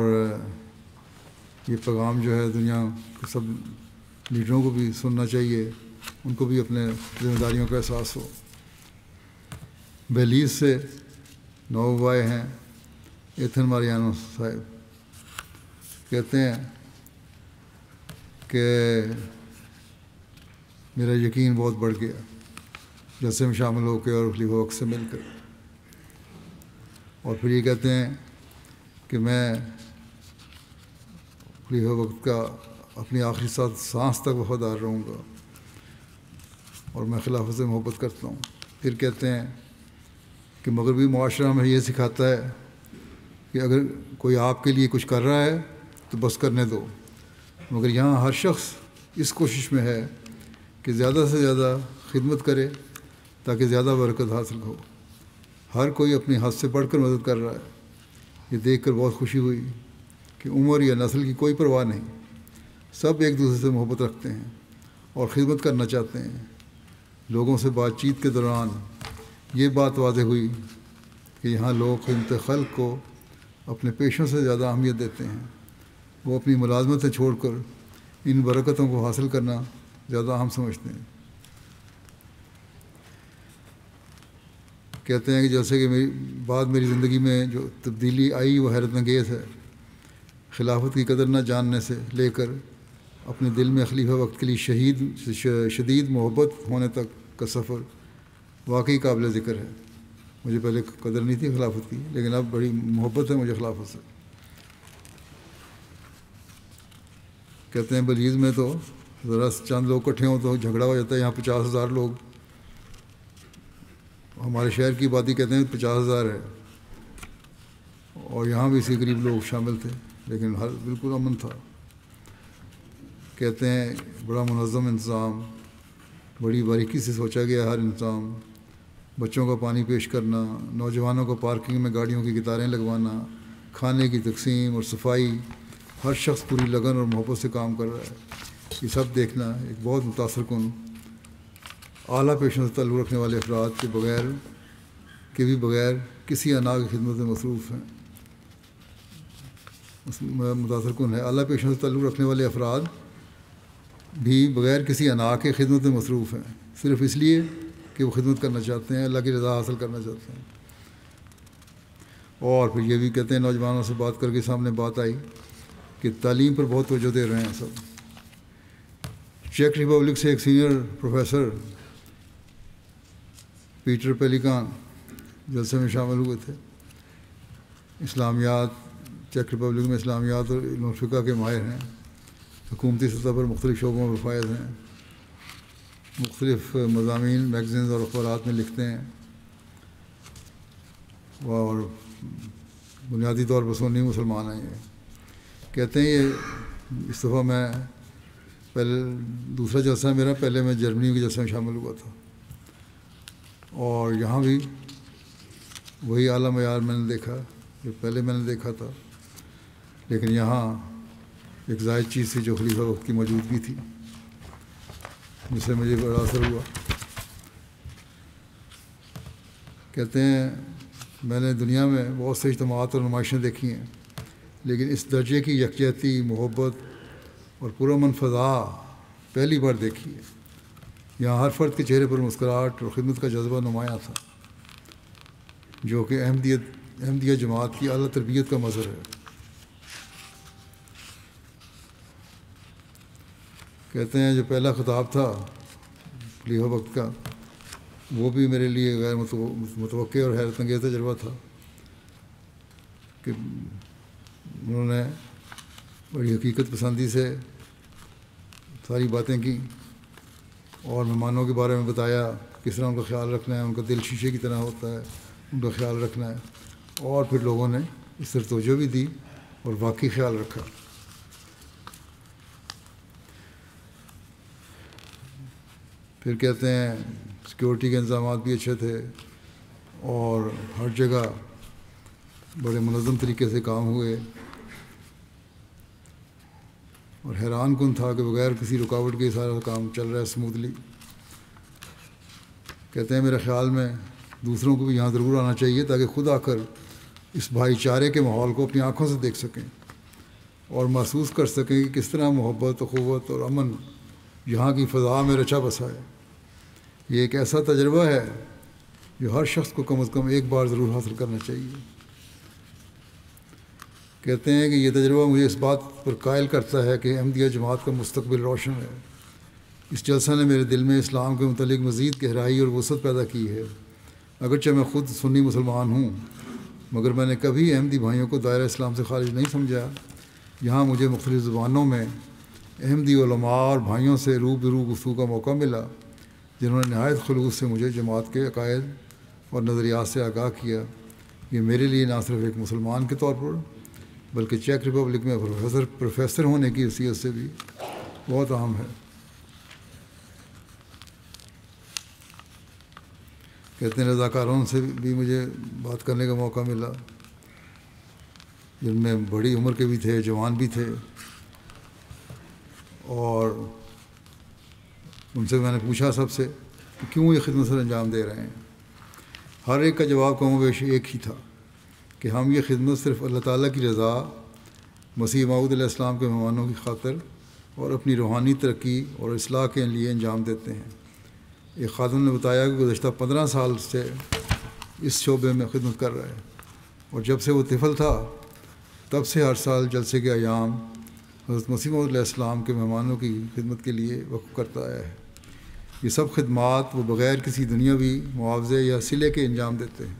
یہ پیغام جو ہے دنیا کے سب لیڈروں کو بھی سننا چاہیے، ان کو بھی اپنے ذمہ داریوں کا احساس ہو۔ بیلیز سے نواب آئے ہیں ایتھن ماریانو صاحب، کہتے ہیں کہ میرا یقین بہت بڑھ گیا جلسے میں شامل ہو کے اور خلیفہ وقت سے مل کر۔ اور پھر یہ کہتے ہیں کہ میں خلیفہ وقت کا اپنی آخری سانس تک وفادار رہوں گا اور میں خلافت سے محبت کرتا ہوں۔ پھر کہتے ہیں کہ مغربی معاشرہ ہمیں یہ سکھاتا ہے کہ اگر کوئی آپ کے لیے کچھ کر رہا ہے تو بس کرنے دو، مگر یہاں ہر شخص اس کوشش میں ہے کہ زیادہ سے زیادہ خدمت کرے تاکہ زیادہ برکت حاصل ہو۔ ہر کوئی اپنی حد سے بڑھ کر مدد کر رہا ہے۔ یہ دیکھ کر بہت خوشی ہوئی کہ عمر یا نسل کی کوئی پرواہ نہیں، سب ایک دوسرے سے محبت رکھتے ہیں اور خدمت کرنا چاہتے ہیں۔ لوگوں سے بات چیت کے دوران یہ بات واضح ہوئی کہ یہاں لوگ خدمت خلق کو اپنے پیشوں سے زیادہ اہمیت دیتے ہیں، وہ اپنی ملازمتیں چھوڑ کر ان برکتوں کو حاصل کرنا زیادہ اہم سمجھتے ہیں۔ کہتے ہیں کہ جیسے کہ میری زندگی میں جو تبدیلی آئی وہ حیرت انگیز ہے۔ خلافت کی قدر نہ جاننے سے لے کر اپنے دل میں خلیفہ وقت کے لیے شدید محبت ہونے تک کا سفر واقعی قابل ذکر ہے۔ مجھے پہلے قدر نہیں تھی خلافت کی، لیکن اب بڑی محبت ہے مجھے خلافت سے۔ کہتے ہیں بلیز میں تو ذرا چند لوگ اکٹھے ہوں تو جھگڑا ہو جاتا ہے، یہاں 50,000 لوگ، ہمارے شہر کی آبادی کہتے ہیں 50,000 ہے، اور یہاں بھی اسی قریب لوگ شامل تھے، لیکن بالکل امن تھا۔ کہتے ہیں بڑا منظم انتظام، بڑی باریکی سے سوچا گیا ہر انتظام، بچوں کا پانی پیش کرنا، نوجوانوں کو پارکنگ میں گاڑیوں کی قطاریں لگوانا، کھانے کی تقسیم اور صفائی، ہر شخص پوری لگن اور محبت سے کام کر رہا ہے۔ یہ سب دیکھنا ایک بہت متاثر کن، اعلیٰ پیشوں سے تعلق رکھنے والے افراد کے بغیر کسی انا کی خدمت میں مصروف ہیں، متاثر کن ہے۔ اعلیٰ پیشوں سے تعلق رکھنے والے افراد بھی بغیر کسی انا کے خدمت میں مصروف ہیں، صرف اس لیے کہ وہ خدمت کرنا چاہتے ہیں، اللہ کی رضا حاصل کرنا چاہتے ہیں۔ اور پھر یہ بھی کہتے ہیں نوجوانوں سے بات کر کے سامنے بات آئی کہ تعلیم پر بہت توجہ دے رہے ہیں سب۔ چیک ریپبلک سے ایک سینئر پروفیسر پیٹر پیلیکان جلسے میں شامل ہوئے تھے۔ اسلامیات، چیک ریپبلک میں اسلامیات اور علم الفقہ کے ماہر ہیں، حکومتی سطح پر مختلف شعبوں میں فائز ہیں، مختلف مضامین میگزینز اور اخبارات میں لکھتے ہیں، اور بنیادی طور پر سنی مسلمان ہیں۔ یہ کہتے ہیں یہ اس دفعہ میں دوسرا جلسہ میرا، پہلے میں جرمنی کے جلسے میں شامل ہوا تھا۔ اور یہاں بھی وہی اعلیٰ معیار میں نے دیکھا جو پہلے میں نے دیکھا تھا، لیکن یہاں ایک زائد چیز تھی جو خلیفہ وقت کی موجودگی تھی، جس سے مجھے بڑا اثر ہوا۔ کہتے ہیں میں نے دنیا میں بہت سے اجتماعات اور نمائشیں دیکھی ہیں، لیکن اس درجے کی یکجہتی، محبت اور پرامن فضا پہلی بار دیکھی ہے۔ یہاں ہر فرد کے چہرے پر مسکراہٹ اور خدمت کا جذبہ نمایاں تھا، جو کہ احمدیہ جماعت کی اعلیٰ تربیت کا مظہر ہے۔ کہتے ہیں جو پہلا خطاب تھا خلیفہ وقت کا، وہ بھی میرے لیے غیر متوقع اور حیرت انگیز تجربہ تھا کہ انہوں نے بڑی حقیقت پسندی سے ساری باتیں کی اور مہمانوں کے بارے میں بتایا کس طرح ان کا خیال رکھنا ہے، ان کا دل شیشے کی طرح ہوتا ہے، ان کا خیال رکھنا ہے، اور پھر لوگوں نے اس طرح توجہ بھی دی اور واقعی خیال رکھا۔ پھر کہتے ہیں سیکورٹی کے انتظامات بھی اچھے تھے اور ہر جگہ بڑے منظم طریقے سے کام ہوئے، اور حیران کن تھا کہ بغیر کسی رکاوٹ کے سارا کام چل رہا ہے اسموتھلی۔ کہتے ہیں میرے خیال میں دوسروں کو بھی یہاں ضرور آنا چاہیے تاکہ خود آ کر اس بھائی چارے کے ماحول کو اپنی آنکھوں سے دیکھ سکیں اور محسوس کر سکیں کہ کس طرح محبت، اخوت اور امن یہاں کی فضا میں رچا بسا ہے۔ یہ ایک ایسا تجربہ ہے جو ہر شخص کو کم از کم ایک بار ضرور حاصل کرنا چاہیے۔ کہتے ہیں کہ یہ تجربہ مجھے اس بات پر قائل کرتا ہے کہ احمدیہ جماعت کا مستقبل روشن ہے۔ اس جلسہ نے میرے دل میں اسلام کے متعلق مزید گہرائی اور وسعت پیدا کی ہے۔ اگرچہ میں خود سنی مسلمان ہوں، مگر میں نے کبھی احمدی بھائیوں کو دائرہ اسلام سے خارج نہیں سمجھا۔ یہاں مجھے مختلف زبانوں میں احمدی علماء اور بھائیوں سے روبرو گفتگو کا موقع ملا، جنہوں نے نہایت خلوص سے مجھے جماعت کے عقائد اور نظریات سے آگاہ کیا۔ یہ میرے لیے نہ صرف ایک مسلمان کے طور پر بلکہ چیک ریپبلک میں پروفیسر ہونے کی حیثیت سے بھی بہت اہم ہے۔ کہتے ہیں رضاکاروں سے بھی مجھے بات کرنے کا موقع ملا، جن میں بڑی عمر کے بھی تھے، جوان بھی تھے، اور ان سے میں نے پوچھا سب سے کہ کیوں یہ خدمت سر انجام دے رہے ہیں۔ ہر ایک کا جواب کم و بیش ایک ہی تھا کہ ہم یہ خدمت صرف اللہ تعالیٰ کی رضا، مسیح موعود علیہ السلام کے مہمانوں کی خاطر اور اپنی روحانی ترقی اور اصلاح کے لیے انجام دیتے ہیں۔ ایک خادم نے بتایا کہ گزشتہ 15 سال سے اس شعبے میں خدمت کر رہا ہے، اور جب سے وہ طفل تھا تب سے ہر سال جلسے کے ایام حضرت مسیح موعود علیہ السلام کے مہمانوں کی خدمت کے لیے وقف کرتا آیا ہے۔ یہ سب خدمات وہ بغیر کسی دنیاوی معاوضے یا صلے کے انجام دیتے ہیں۔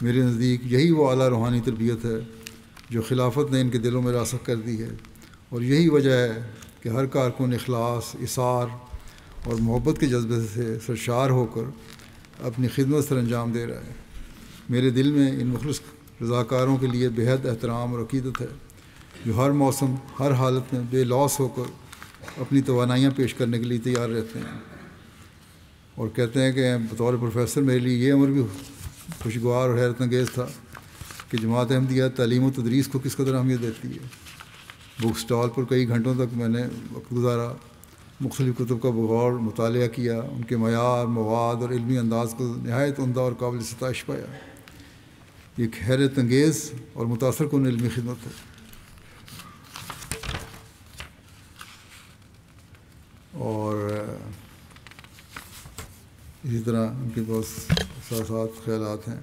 میرے نزدیک یہی وہ اعلیٰ روحانی تربیت ہے جو خلافت نے ان کے دلوں میں راسخ کر دی ہے، اور یہی وجہ ہے کہ ہر کارکن اخلاص، اثار اور محبت کے جذبے سے سرشار ہو کر اپنی خدمت سر انجام دے رہا ہے۔ میرے دل میں ان مخلص رضاکاروں کے لیے بےحد احترام اور عقیدت ہے، جو ہر موسم، ہر حالت میں بے لوث ہو کر اپنی توانائیاں پیش کرنے کے لیے تیار رہتے ہیں۔ اور کہتے ہیں کہ بطور پروفیسر میرے لیے یہ عمر بھی خوشگوار اور حیرت انگیز تھا کہ جماعت احمدیہ تعلیم و تدریس کو کس قدر اہمیت دیتی ہے۔ بک سٹال پر کئی گھنٹوں تک میں نے وقت گزارا، مختلف کتب کا بغور مطالعہ کیا، ان کے معیار، مواد اور علمی انداز کو نہایت عمدہ اور قابل ستائش پایا۔ ایک حیرت انگیز اور متاثر کن علمی خدمت ہے۔ اور اسی طرح ان کے بہت احساسات، خیالات ہیں۔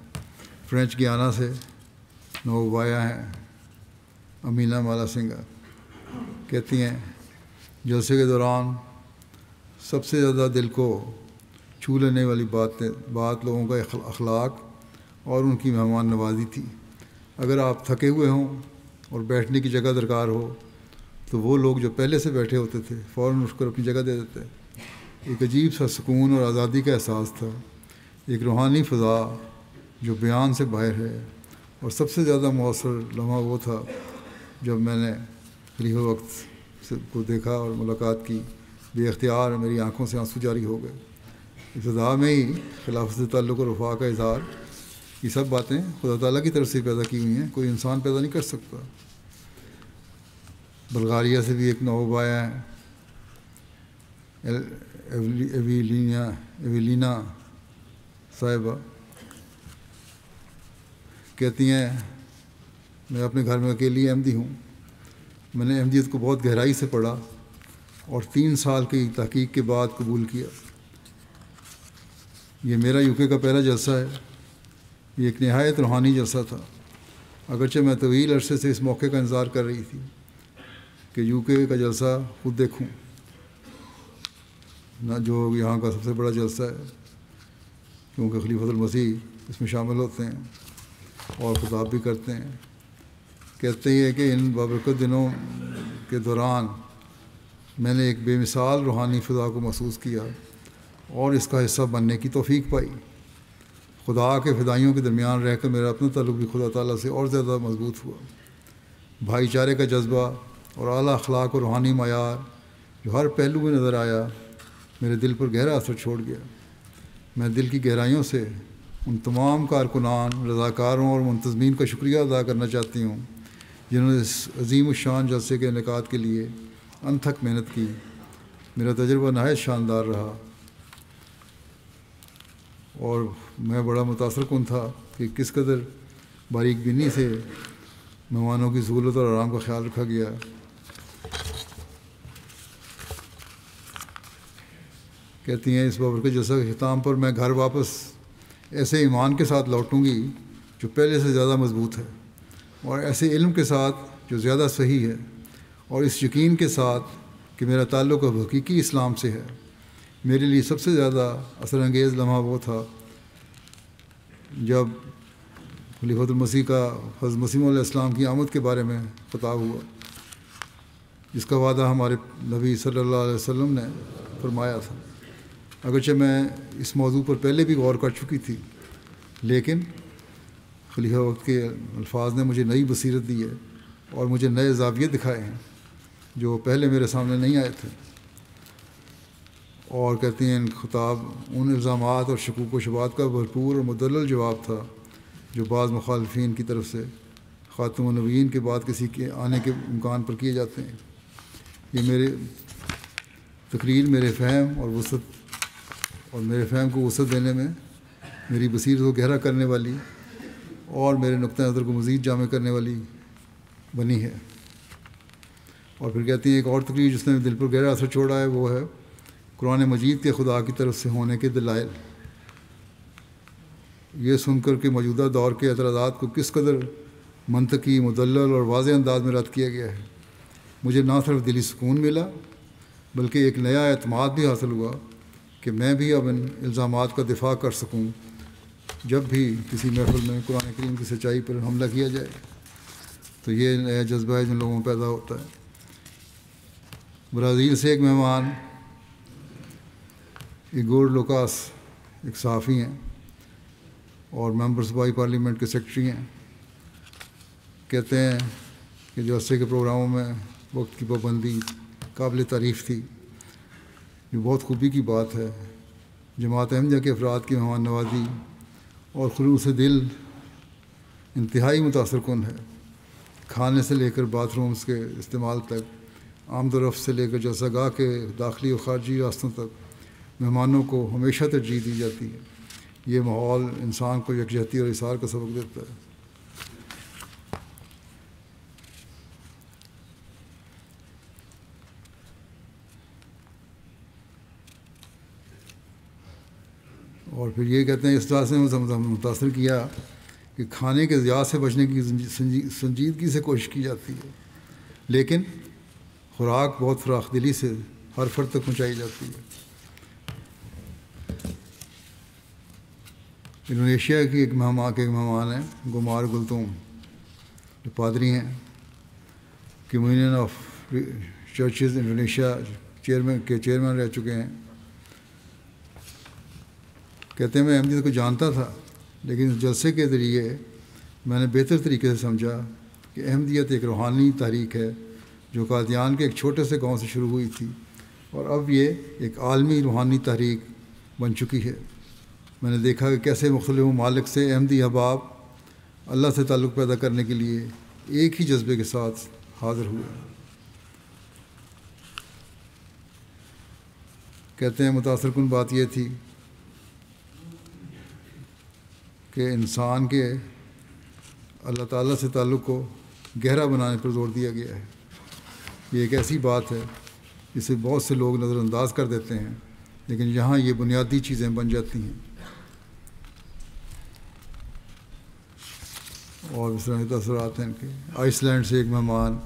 فرینچ گیانا سے نوبایا ہیں امینا مالا سنگا، کہتی ہیں جلسے کے دوران سب سے زیادہ دل کو چھو لینے والی بات لوگوں کا اخلاق اور ان کی مہمان نوازی تھی۔ اگر آپ تھکے ہوئے ہوں اور بیٹھنے کی جگہ درکار ہو تو وہ لوگ جو پہلے سے بیٹھے ہوتے تھے فوراً اٹھ کر اپنی جگہ دے دیتے۔ ایک عجیب سا سکون اور آزادی کا احساس تھا، ایک روحانی فضا جو بیان سے باہر ہے۔ اور سب سے زیادہ مؤثر لمحہ وہ تھا جب میں نے خلیفہ وقت کو دیکھا اور ملاقات کی۔ بے اختیار میری آنکھوں سے آنسو جاری ہو گئے۔ ابتدا میں ہی خلافت سے تعلق اور وفا کا اظہار، یہ سب باتیں خدا تعالیٰ کی طرف سے پیدا کی ہوئی ہیں، کوئی انسان پیدا نہیں کر سکتا۔ بلغاریہ سے بھی ایک نواب آیا ہے، ایویلینا صاحبہ، کہتی ہیں میں اپنے گھر میں اکیلی احمدی ہوں، میں نے احمدیت کو بہت گہرائی سے پڑھا اور 3 سال کی تحقیق کے بعد قبول کیا۔ یہ میرا UK کا پہلا جلسہ ہے، یہ ایک نہایت روحانی جلسہ تھا، اگرچہ میں طویل عرصے سے اس موقع کا انتظار کر رہی تھی کہ UK کا جلسہ خود دیکھوں، نہ جو یہاں کا سب سے بڑا جلسہ ہے، کیونکہ خلیفۃ المسیح اس میں شامل ہوتے ہیں اور خطاب بھی کرتے ہیں۔ کہتے ہیں کہ ان بابرکت دنوں کے دوران میں نے ایک بے مثال روحانی فضا کو محسوس کیا اور اس کا حصہ بننے کی توفیق پائی۔ خدا کے فدائیوں کے درمیان رہ کر میرا اپنا تعلق بھی خدا تعالیٰ سے اور زیادہ مضبوط ہوا۔ بھائی چارے کا جذبہ اور اعلیٰ اخلاق اور روحانی معیار جو ہر پہلو میں نظر آیا میرے دل پر گہرا اثر چھوڑ گیا۔ میں دل کی گہرائیوں سے ان تمام کارکنان، رضاکاروں اور منتظمین کا شکریہ ادا کرنا چاہتی ہوں جنہوں نے اس عظیم الشان جلسے کے انعقاد کے لیے انتھک محنت کی۔ میرا تجربہ نہایت شاندار رہا اور میں بڑا متاثر کن تھا کہ کس قدر باریک بینی سے مہمانوں کی سہولت اور آرام کا خیال رکھا گیا۔ کہتی ہیں اس بابرکت جلسہ کے اختتام پر میں گھر واپس ایسے ایمان کے ساتھ لوٹوں گی جو پہلے سے زیادہ مضبوط ہے، اور ایسے علم کے ساتھ جو زیادہ صحیح ہے، اور اس یقین کے ساتھ کہ میرا تعلق اب حقیقی اسلام سے ہے۔ میرے لیے سب سے زیادہ اثر انگیز لمحہ وہ تھا جب خلیفۃ المسیح کا حضرت مسیح علیہ السلام کی آمد کے بارے میں خطاب ہوا، جس کا وعدہ ہمارے نبی صلی اللہ علیہ وسلم نے فرمایا تھا۔ اگرچہ میں اس موضوع پر پہلے بھی غور کر چکی تھی، لیکن خلیفہ وقت کے الفاظ نے مجھے نئی بصیرت دی ہے اور مجھے نئے زاویے دکھائے ہیں جو پہلے میرے سامنے نہیں آئے تھے۔ اور کہتی ہیں خطاب ان الزامات اور شکوک و شبہات کا بھرپور اور مدلل جواب تھا جو بعض مخالفین کی طرف سے خاتم النبیین کے بعد کسی کے آنے کے امکان پر کیے جاتے ہیں۔ یہ میرے تقریر میرے فہم کو وسعت دینے میں، میری بصیرت کو گہرا کرنے والی اور میرے نقطۂ نظر کو مزید جامع کرنے والی بنی ہے۔ اور پھر کہتی ہیں ایک اور تقریر جس نے دل پر گہرا اثر چھوڑا ہے وہ ہے قرآن مجید کے خدا کی طرف سے ہونے کے دلائل۔ یہ سن کر کہ موجودہ دور کے اعتراضات کو کس قدر منطقی، مدلل اور واضح انداز میں رد کیا گیا ہے، مجھے نہ صرف دلی سکون ملا بلکہ ایک نیا اعتماد بھی حاصل ہوا کہ میں بھی اب ان الزامات کا دفاع کر سکوں جب بھی کسی محفل میں قرآن کریم کی سچائی پر حملہ کیا جائے۔ تو یہ نیا جذبہ ہے جن لوگوں میں پیدا ہوتا ہے۔ برازیل سے ایک مہمان ایگور لوکاس ایک صحافی ہیں اور ممبر صوبائی پارلیمنٹ کے سیکرٹری ہیں۔ کہتے ہیں کہ جلسے کے پروگراموں میں وقت کی پابندی قابل تعریف تھی، جو بہت خوبی کی بات ہے۔ جماعت احمدیہ کے افراد کی مہمان نوازی اور خلوص دل انتہائی متاثر کن ہے۔ کھانے سے لے کر باتھ رومز کے استعمال تک، آمد و رفت سے لے کر جلسہ گاہ کے داخلی اور خارجی راستوں تک مہمانوں کو ہمیشہ ترجیح دی جاتی ہے۔ یہ ماحول انسان کو یکجہتی اور اصرار کا سبق دیتا ہے۔ اور پھر یہ کہتے ہیں اس طرح سے متاثر کیا کہ کھانے کے ضیاع سے بچنے کی سنجیدگی سے کوشش کی جاتی ہے، لیکن خوراک بہت فراخ دلی سے ہر فرد تک پہنچائی جاتی ہے۔ انڈونیشیا کی ایک مہمان ہیں گمار گلتوم، جو پادری ہیں، communion of churches Indonesia chairman رہ چکے ہیں۔ کہتے ہیں میں احمدیت کو جانتا تھا، لیکن اس جلسے کے ذریعے میں نے بہتر طریقے سے سمجھا کہ احمدیت ایک روحانی تحریک ہے جو قادیان کے ایک چھوٹے سے گاؤں سے شروع ہوئی تھی، اور اب یہ ایک عالمی روحانی تحریک بن چکی ہے۔ میں نے دیکھا کہ کیسے مختلف ممالک سے احمدی احباب اللہ سے تعلق پیدا کرنے کے لیے ایک ہی جذبے کے ساتھ حاضر ہوئے۔ کہتے ہیں متاثر کن بات یہ تھی کہ انسان کے اللہ تعالیٰ سے تعلق کو گہرا بنانے پر زور دیا گیا ہے۔ یہ ایک ایسی بات ہے جسے بہت سے لوگ نظر انداز کر دیتے ہیں، لیکن یہاں یہ بنیادی چیزیں بن جاتی ہیں۔ اور اس طرح کے تاثرات ہیں ان کے۔ آئس لینڈ سے ایک مہمان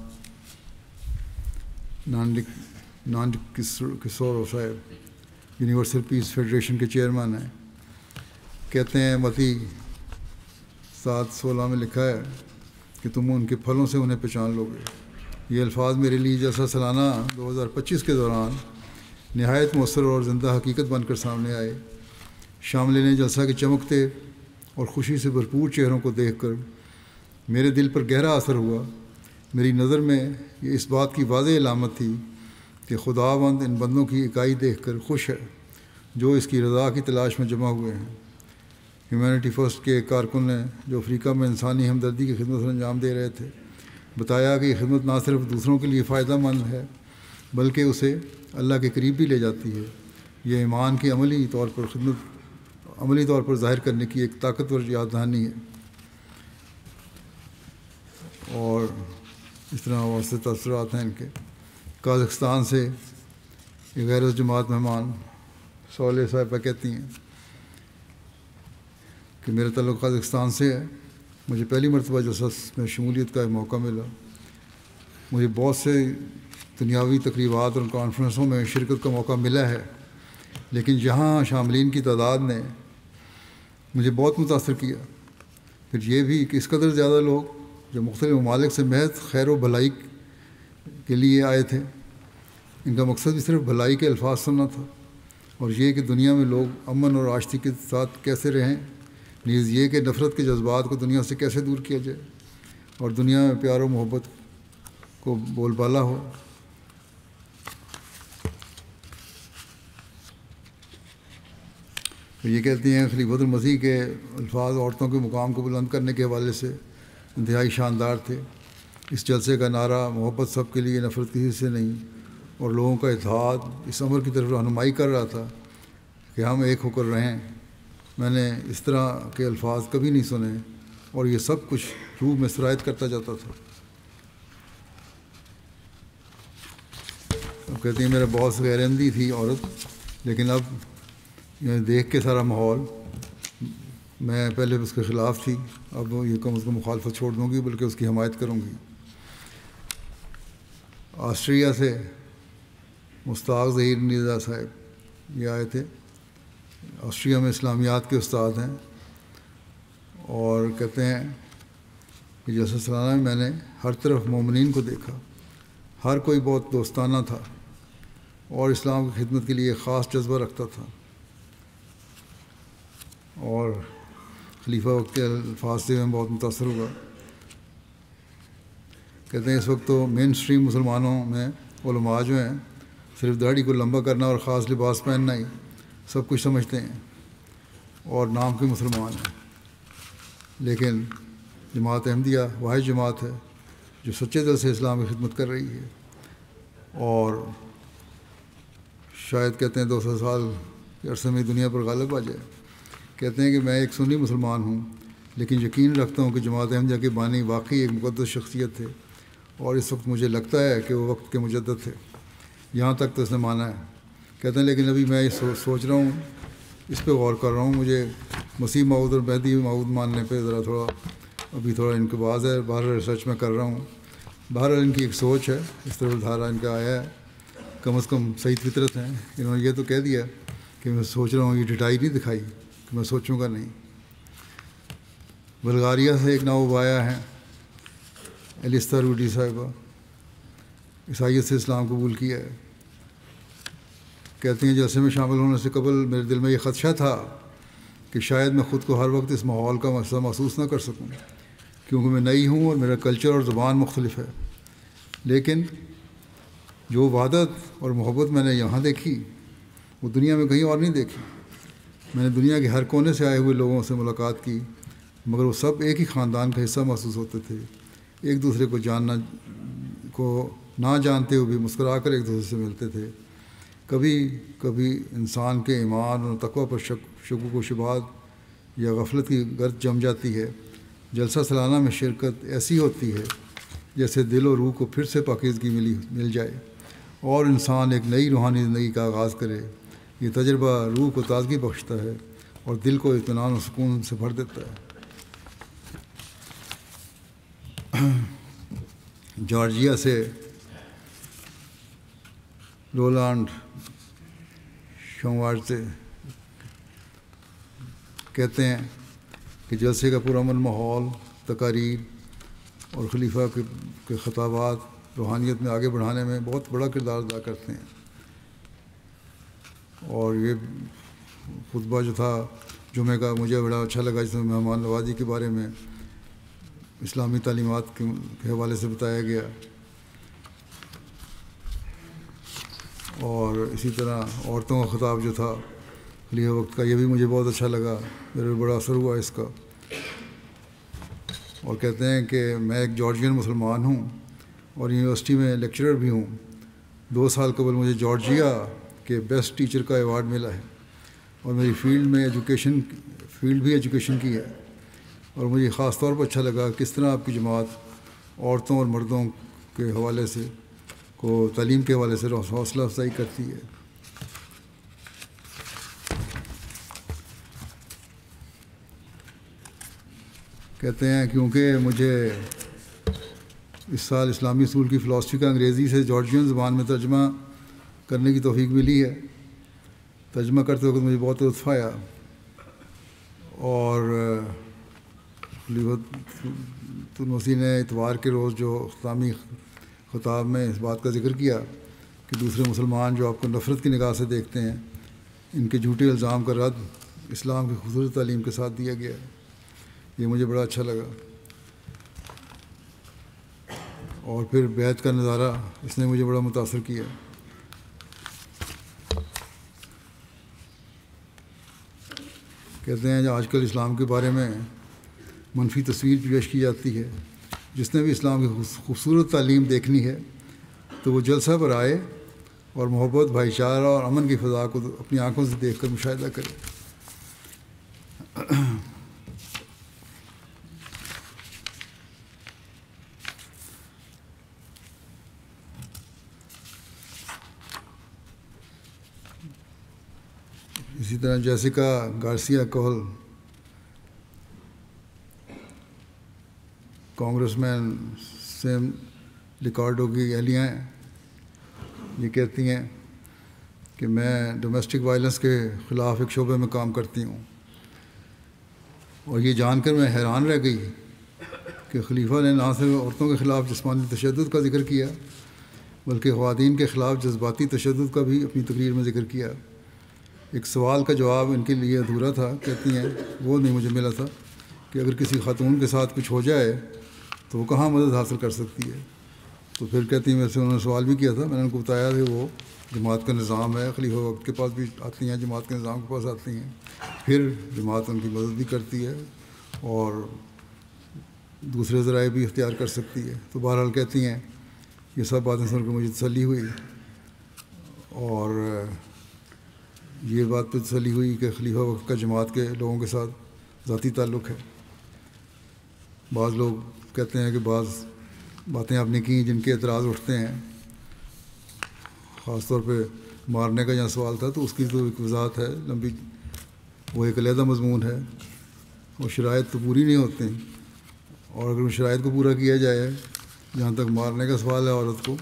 نان کسورو صاحب یونیورسل پیس فیڈریشن کے چیئرمین ہیں، کہتے ہیں متی 7:16 میں لکھا ہے کہ تم ان کے پھلوں سے انہیں پہچان لو گے۔ یہ الفاظ میرے لیے جلسہ سالانہ 2025 کے دوران نہایت مؤثر اور زندہ حقیقت بن کر سامنے آئے۔ شاملین جلسہ کے چمکتے اور خوشی سے بھرپور چہروں کو دیکھ کر میرے دل پر گہرا اثر ہوا۔ میری نظر میں یہ اس بات کی واضح علامت تھی کہ خداوند ان بندوں کی اکائی دیکھ کر خوش ہے جو اس کی رضا کی تلاش میں جمع ہوئے ہیں۔ ہیومینٹی فرسٹ کے ایک کارکن نے جو افریقہ میں انسانی ہمدردی کی خدمت انجام دے رہے تھے بتایا کہ یہ خدمت نہ صرف دوسروں کے لیے فائدہ مند ہے بلکہ اسے اللہ کے قریب بھی لے جاتی ہے۔ یہ ایمان کی عملی طور پر ظاہر کرنے کی ایک طاقتور یاد دہانی ہے۔ اور اس طرح بہت سے تاثرات ہیں ان کے۔ قازقستان سے ایک غیر جماعت مہمان صالح صاحبہ کہتی ہیں کہ میرا تعلق قازقستان سے ہے۔ مجھے پہلی مرتبہ جلسہ میں شمولیت کا موقع ملا۔ مجھے بہت سے دنیاوی تقریبات اور کانفرنسوں میں شرکت کا موقع ملا ہے، لیکن یہاں شاملین کی تعداد نے مجھے بہت متاثر کیا۔ پھر یہ بھی کہ اس قدر زیادہ لوگ جو مختلف ممالک سے محض خیر و بھلائی کے لیے آئے تھے، ان کا مقصد بھی صرف بھلائی کے الفاظ سننا تھا، اور یہ کہ دنیا میں لوگ امن اور آشتی کے ساتھ کیسے رہیں، نیز یہ کہ نفرت کے جذبات کو دنیا سے کیسے دور کیا جائے اور دنیا میں پیار و محبت کو بول بالا ہو۔ یہ کہتی ہیں خلیفۃ المسیح کے الفاظ عورتوں کے مقام کو بلند کرنے کے حوالے سے انتہائی شاندار تھے۔ اس جلسے کا نعرہ محبت سب کے لیے، نفرت کسی سے نہیں، اور لوگوں کا اتحاد اس امر کی طرف رہنمائی کر رہا تھا کہ ہم ایک ہو کر رہیں۔ میں نے اس طرح کے الفاظ کبھی نہیں سنے اور یہ سب کچھ روح میں سرایت کرتا جاتا تھا۔ اب کہتی ہیں میرا باس غیر احمدی تھی عورت، لیکن اب دیکھ کے سارا ماحول، میں پہلے اس کے خلاف تھی، اب یہ کم از کم مخالفت چھوڑ دوں گی بلکہ اس کی حمایت کروں گی۔ آسٹریا سے مشتاق ظہیر نیزا صاحب یہ آئے تھے۔ آسٹریا میں اسلامیات کے استاد ہیں، اور کہتے ہیں کہ جلسہ سالانہ میں نے ہر طرف مومنین کو دیکھا، ہر کوئی بہت دوستانہ تھا اور اسلام کی خدمت کے لیے خاص جذبہ رکھتا تھا۔ اور خلیفہ وقت کے الفاظ سے میں بہت متاثر ہوا۔ کہتے ہیں اس وقت تو مین اسٹریم مسلمانوں میں علماء جو ہیں صرف داڑھی کو لمبا کرنا اور خاص لباس پہننا ہی سب کچھ سمجھتے ہیں اور نام کے مسلمان ہیں، لیکن جماعت احمدیہ واحد جماعت ہے جو سچے دل سے اسلام کی خدمت کر رہی ہے، اور شاید کہتے ہیں 200 سال کے عرصے میں دنیا پر غالب آ جائے۔ کہتے ہیں کہ میں ایک سنی مسلمان ہوں، لیکن یقین رکھتا ہوں کہ جماعت احمدیہ کے بانی واقعی ایک مقدس شخصیت تھے، اور اس وقت مجھے لگتا ہے کہ وہ وقت کے مجدد تھے، یہاں تک تو اس نے مانا ہے۔ کہتے ہیں لیکن ابھی میں سوچ رہا ہوں، اس پہ غور کر رہا ہوں، مجھے مسیح موعود اور مہدی موعود ماننے پہ ذرا تھوڑا انقباض ہے، بہرحال ریسرچ میں کر رہا ہوں۔ بہرحال ان کی ایک سوچ ہے، اس طرح دھارا ان کا آیا ہے، کم از کم صحیح فطرت ہیں۔ انہوں نے یہ تو کہہ دیا کہ میں سوچ رہا ہوں، یہ ڈٹائی نہیں دکھائی کہ میں سوچوں گا نہیں۔ بلغاریہ سے ایک ناؤ آیا ہے ایلستا روڈی صاحبہ، عیسائیت سے اسلام قبول کیا ہے۔ کہتی ہیں جلسے میں شامل ہونے سے قبل میرے دل میں یہ خدشہ تھا کہ شاید میں خود کو ہر وقت اس ماحول کا مسئلہ محسوس نہ کر سکوں، کیونکہ میں نئی ہوں اور میرا کلچر اور زبان مختلف ہے، لیکن جو وحدت اور محبت میں نے یہاں دیکھی وہ دنیا میں کہیں اور نہیں دیکھی۔ میں نے دنیا کے ہر کونے سے آئے ہوئے لوگوں سے ملاقات کی، مگر وہ سب ایک ہی خاندان کا حصہ محسوس ہوتے تھے۔ ایک دوسرے کو نہ جانتے ہوئے بھی مسکرا کر ایک دوسرے سے ملتے تھے۔ کبھی کبھی انسان کے ایمان اور تقوی پر شکوک و شبہات یا غفلت کی گرد جم جاتی ہے۔ جلسہ سالانہ میں شرکت ایسی ہوتی ہے جیسے دل و روح کو پھر سے پاکیزگی مل جائے اور انسان ایک نئی روحانی زندگی کا آغاز کرے۔ یہ تجربہ روح کو تازگی بخشتا ہے اور دل کو اطمینان و سکون سے بھر دیتا ہے۔ جارجیا سے رولانڈ شوارٹز کہتے ہیں کہ جلسے کا پرامن ماحول، تقاریر اور خلیفہ کے خطابات روحانیت میں آگے بڑھانے میں بہت بڑا کردار ادا کرتے ہیں۔ اور یہ خطبہ جو تھا جمعہ کا مجھے بڑا اچھا لگا، جس میں مہمان نوازی کے بارے میں اسلامی تعلیمات کے حوالے سے بتایا گیا، اور اسی طرح عورتوں کا خطاب جو تھا خلیفہ وقت کا، یہ بھی مجھے بہت اچھا لگا، میرے بڑا اثر ہوا اس کا۔ اور کہتے ہیں کہ میں ایک جارجین مسلمان ہوں اور یونیورسٹی میں لیکچرر بھی ہوں۔ 2 سال قبل مجھے جارجیا کے بیسٹ ٹیچر کا ایوارڈ ملا ہے، اور میری فیلڈ بھی ایجوکیشن کی ہے، اور مجھے خاص طور پر اچھا لگا کس طرح آپ کی جماعت عورتوں اور مردوں کے حوالے سے تعلیم کے حوالے سے حوصلہ افزائی کرتی ہے۔ کہتے ہیں کیونکہ مجھے اس سال اسلامی اصول کی فلاسفی کا انگریزی سے جارجین زبان میں ترجمہ کرنے کی توفیق ملی ہے۔ ترجمہ کرتے وقت مجھے بہت لطف آیا، اور خلیفۃ المسیح نے اتوار کے روز جو اختتامی خطاب میں اس بات کا ذکر کیا کہ دوسرے مسلمان جو آپ کو نفرت کی نگاہ سے دیکھتے ہیں، ان کے جھوٹے الزام کا رد اسلام کی خوبصورت تعلیم کے ساتھ دیا گیا ہے۔ یہ مجھے بڑا اچھا لگا۔ اور پھر بیعت کا نظارہ، اس نے مجھے بڑا متاثر کیا۔ کہتے ہیں آج کل اسلام کے بارے میں منفی تصویر پیش کی جاتی ہے۔ جس نے بھی اسلام کی خوبصورت تعلیم دیکھنی ہے تو وہ جلسہ پر آئے اور محبت، بھائی چارہ اور امن کی فضا کو اپنی آنکھوں سے دیکھ کر مشاہدہ کرے۔ اسی طرح جیسیکا گارسیا کوہل کانگریس مین سیم لیکارڈو کی اہلیہ ہیں، یہ کہتی ہیں کہ میں ڈومیسٹک وائلنس کے خلاف ایک شعبے میں کام کرتی ہوں، اور یہ جان کر میں حیران رہ گئی کہ خلیفہ نے نہ صرف عورتوں کے خلاف جسمانی تشدد کا ذکر کیا بلکہ خواتین کے خلاف جذباتی تشدد کا بھی اپنی تقریر میں ذکر کیا۔ ایک سوال کا جواب ان کے لیے ادھورا تھا، کہتی ہیں وہ نہیں مجھے ملا تھا کہ اگر کسی خاتون کے ساتھ کچھ ہو جائے تو وہ کہاں مدد حاصل کر سکتی ہے۔ تو پھر کہتی ہیں ویسے انہوں نے سوال بھی کیا تھا، میں نے ان کو بتایا کہ وہ جماعت کا نظام ہے، خلیفہ وقت کے پاس بھی آتی ہیں، جماعت کے نظام کے پاس آتی ہیں، پھر جماعت ان کی مدد بھی کرتی ہے اور دوسرے ذرائع بھی اختیار کر سکتی ہے۔ تو بہرحال کہتی ہیں یہ سب باتیں سن کر مجھے تسلی ہوئی، اور یہ بات پہ تسلی ہوئی کہ خلیفہ وقت کا جماعت کے لوگوں کے ساتھ ذاتی تعلق ہے۔ بعض لوگ کہتے ہیں کہ بعض باتیں آپ نے کی جن کے اعتراض اٹھتے ہیں، خاص طور پہ مارنے کا جہاں سوال تھا تو اس کی تو ایک وضاحت ہے لمبی، وہ ایک علیحدہ مضمون ہے، اور شرائط تو پوری نہیں ہوتے ہیں، اور اگر ان شرائط کو پورا کیا جائے جہاں تک مارنے کا سوال ہے عورت کو،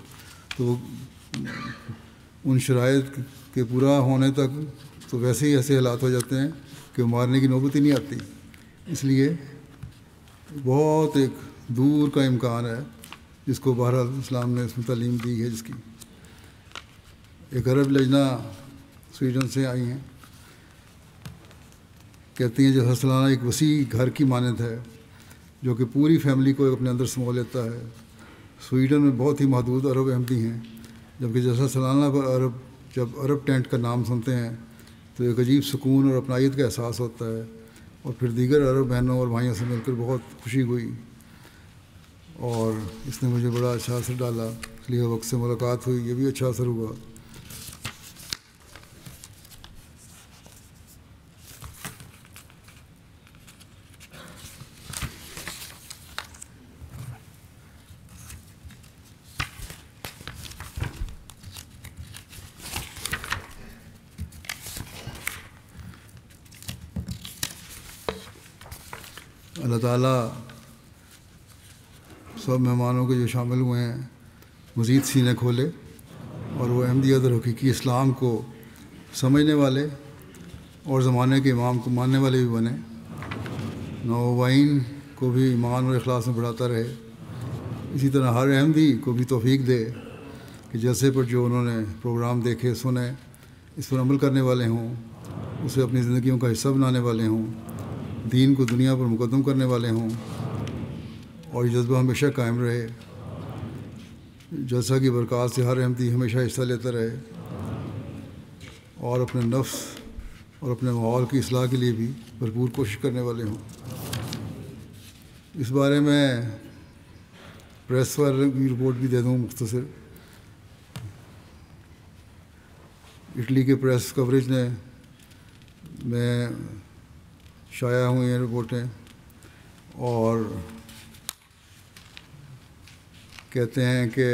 تو ان شرائط کے پورا ہونے تک تو ویسے ہی ایسے حالات ہو جاتے ہیں کہ مارنے کی نوبت ہی نہیں آتی۔ اس لیے بہت ایک دور کا امکان ہے جس کو بہرحال اسلام نے اس میں تعلیم دی ہے، جس کی ایک عرب لجنہ سویڈن سے آئی ہیں، کہتی ہیں جیسا سالانہ ایک وسیع گھر کی مانند ہے جو کہ پوری فیملی کو اپنے اندر سمو لیتا ہے۔ سویڈن میں بہت ہی محدود عرب احمدی ہیں، جبکہ جیسا سالانہ جب عرب ٹینٹ کا نام سنتے ہیں تو ایک عجیب سکون اور اپنائیت کا احساس ہوتا ہے، اور پھر دیگر عرب بہنوں اور بھائیوں سے مل کر بہت خوشی ہوئی، اور اس نے مجھے بڑا اچھا اثر ڈالا، اس لیے وقت سے ملاقات ہوئی، یہ بھی اچھا اثر ہوا۔ اللہ تعالیٰ سب مہمانوں کے جو شامل ہوئے ہیں مزید سینے کھولے، اور وہ احمدیت اور حقیقی اسلام کو سمجھنے والے اور زمانے کے امام کو ماننے والے بھی بنے، نوآئین کو بھی ایمان اور اخلاص میں بڑھاتا رہے۔ اسی طرح ہر احمدی کو بھی توفیق دے کہ جلسے پر جو انہوں نے پروگرام دیکھے سنے اس پر عمل کرنے والے ہوں، اسے اپنی زندگیوں کا حصہ بنانے والے ہوں، دین کو دنیا پر مقدم کرنے والے ہوں، اور یہ جذبہ ہمیشہ قائم رہے۔ جلسہ کی برکات سے ہر احمدی ہمیشہ حصہ لیتا رہے اور اپنے نفس اور اپنے ماحول کی اصلاح کے لیے بھی بھرپور کوشش کرنے والے ہوں۔ اس بارے میں پریس والے کی رپورٹ بھی دے دوں مختصر۔ اٹلی کے پریس کوریج میں شائع ہوئی ہیں رپورٹیں، اور کہتے ہیں کہ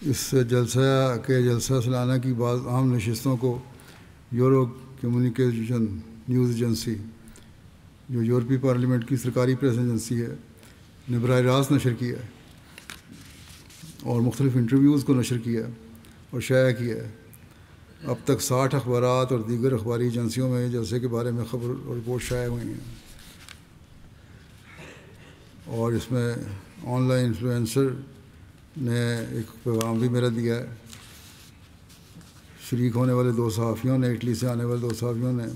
اس جلسہ سالانہ کی بعض اہم نشستوں کو یورو کمیونیکیشن نیوز ایجنسی، جو یورپی پارلیمنٹ کی سرکاری پریس ایجنسی ہے، نے براہ راست نشر کیا ہے، اور مختلف انٹرویوز کو نشر کیا اور شائع کیا ہے۔ اب تک 60 اخبارات اور دیگر اخباری ایجنسیوں میں جلسے کے بارے میں خبر اور رپورٹ شائع ہوئی ہیں، اور اس میں آن لائن انفلوئنسر نے ایک پیغام بھی میرا دیا ہے۔ شریک ہونے والے 2 صحافیوں نے، اٹلی سے آنے والے 2 صحافیوں نے،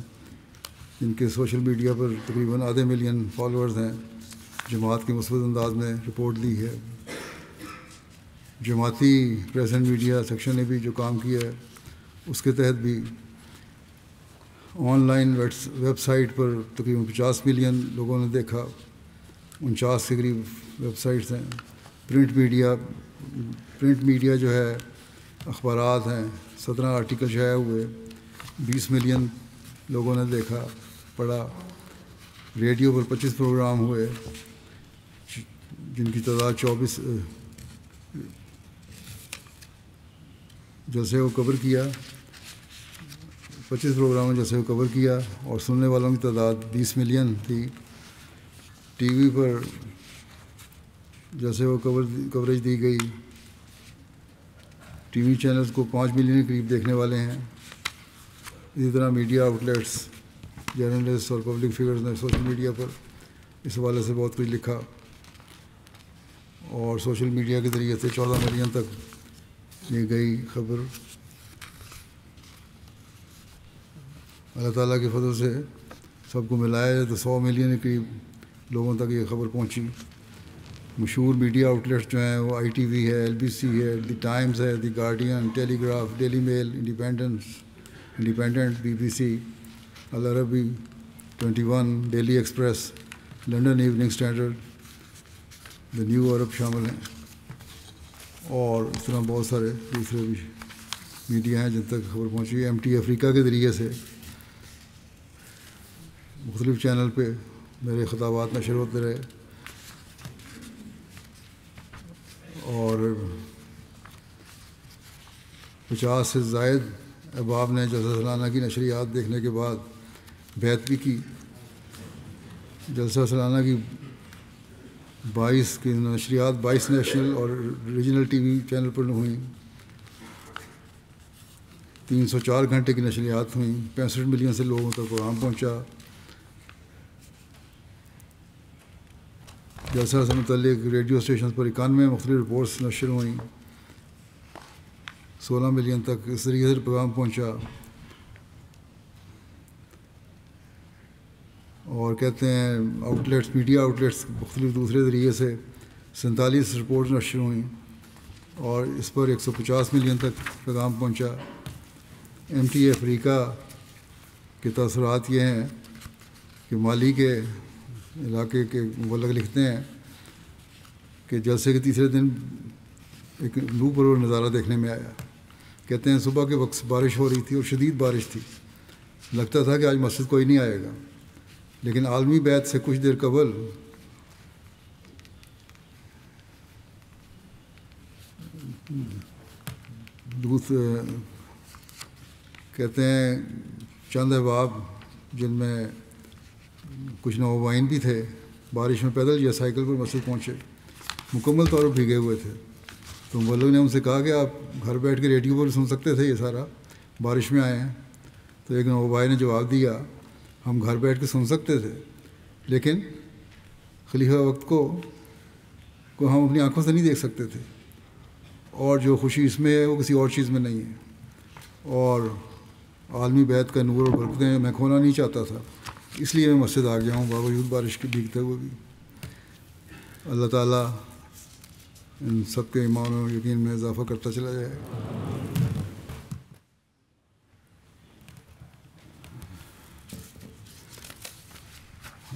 جن کے سوشل میڈیا پر تقریباً آدھے ملین فالوورز ہیں، جماعت کے مثبت انداز میں رپورٹ دی ہے۔ جماعتی پریس اینڈ میڈیا سیکشن نے بھی جو کام کیا ہے اس کے تحت بھی آن لائن ویب سائٹ پر تقریباً 50 ملین لوگوں نے دیکھا، 49 کے قریب ویب سائٹس ہیں۔ پرنٹ میڈیا جو ہے، اخبارات ہیں، 17 آرٹیکل شائع ہوئے، 20 ملین لوگوں نے دیکھا پڑھا۔ ریڈیو پر 25 پروگرام ہوئے، جن کی تعداد 24 جلسے کو کور کیا، 25 پروگراموں جلسے کو کور کیا، اور سننے والوں کی تعداد 20 ملین تھی۔ ٹی وی پر جلسے کو کوریج دی گئی، ٹی وی چینلز کو 5 ملین کے قریب دیکھنے والے ہیں۔ اسی طرح میڈیا آؤٹلیٹس، جرنلسٹ اور پبلک فگرز نے سوشل میڈیا پر اس حوالے سے بہت کچھ لکھا، اور سوشل میڈیا کے ذریعے سے 14 ملین تک یہ گئی خبر۔ اللہ تعالیٰ کے فضل سے سب کو ملایا جائے تو 100 ملین کے قریب لوگوں تک یہ خبر پہنچی۔ مشہور میڈیا آؤٹلیٹس جو ہیں وہ آئی ٹی وی ہے، LBC ہے، دی ٹائمز ہے، the Guardian, Telegraph, Daily Mail, Independent, BBC، العربی، 21، Daily Express, London Evening Standard, the New Arab شامل ہیں، اور اس طرح بہت سارے دوسرے بھی میڈیا ہیں جن تک خبر پہنچی۔ MT افریقہ کے ذریعے سے مختلف چینل پہ میرے خطابات نشر ہوتے رہے، اور 50 سے زائد احباب نے جلسہ سالانہ کی نشریات دیکھنے کے بعد بیعت بھی کی۔ جلسہ سالانہ کی 22 کی نشریات 22 نیشنل اور ریجنل ٹی وی چینل پر ہوئیں، 304 گھنٹے کی نشریات ہوئیں، 65 ملین سے لوگوں تک پیغام پہنچا۔ جلسہ سے متعلق ریڈیو اسٹیشنز پر 91 مختلف رپورٹس نشر ہوئیں، 16 ملین تک اس طریقے سے پیغام پہنچا۔ اور کہتے ہیں میڈیا آؤٹلیٹس مختلف دوسرے ذریعے سے 47 رپورٹس نشر ہوئیں، اور اس پر 150 ملین تک پیغام پہنچا۔ MTA افریقہ کے تاثرات یہ ہیں کہ مالی کے علاقے کے مبلغ لکھتے ہیں کہ جلسے کے تیسرے دن ایک لو پرور نظارہ دیکھنے میں آیا۔ کہتے ہیں صبح کے وقت بارش ہو رہی تھی اور شدید بارش تھی، لگتا تھا کہ آج مسجد کوئی نہیں آئے گا، لیکن عالمی بیعت سے کچھ دیر قبل کہتے ہیں چند احباب جن میں کچھ نوجوان بھی تھے بارش میں پیدل یا سائیکل پر مسجد پہنچے، مکمل طور پر بھیگے ہوئے تھے۔ تو مولوی نے ان سے کہا کہ آپ گھر بیٹھ کے ریڈیو پر سن سکتے تھے، یہ سارا بارش میں آئے ہیں۔ تو ایک نوجوان نے جواب دیا ہم گھر بیٹھ کے سن سکتے تھے، لیکن خلیفہ وقت کو ہم اپنی آنکھوں سے نہیں دیکھ سکتے تھے، اور جو خوشی اس میں ہے وہ کسی اور چیز میں نہیں ہے، اور عالمی بیعت کا نور اور برکتیں میں کھونا نہیں چاہتا تھا، اس لیے میں مسجد آ گیا ہوں باوجود بارش کے بھیگتے ہوئے بھی۔ اللہ تعالیٰ ان سب کے ایمان و یقین میں اضافہ کرتا چلا جائے۔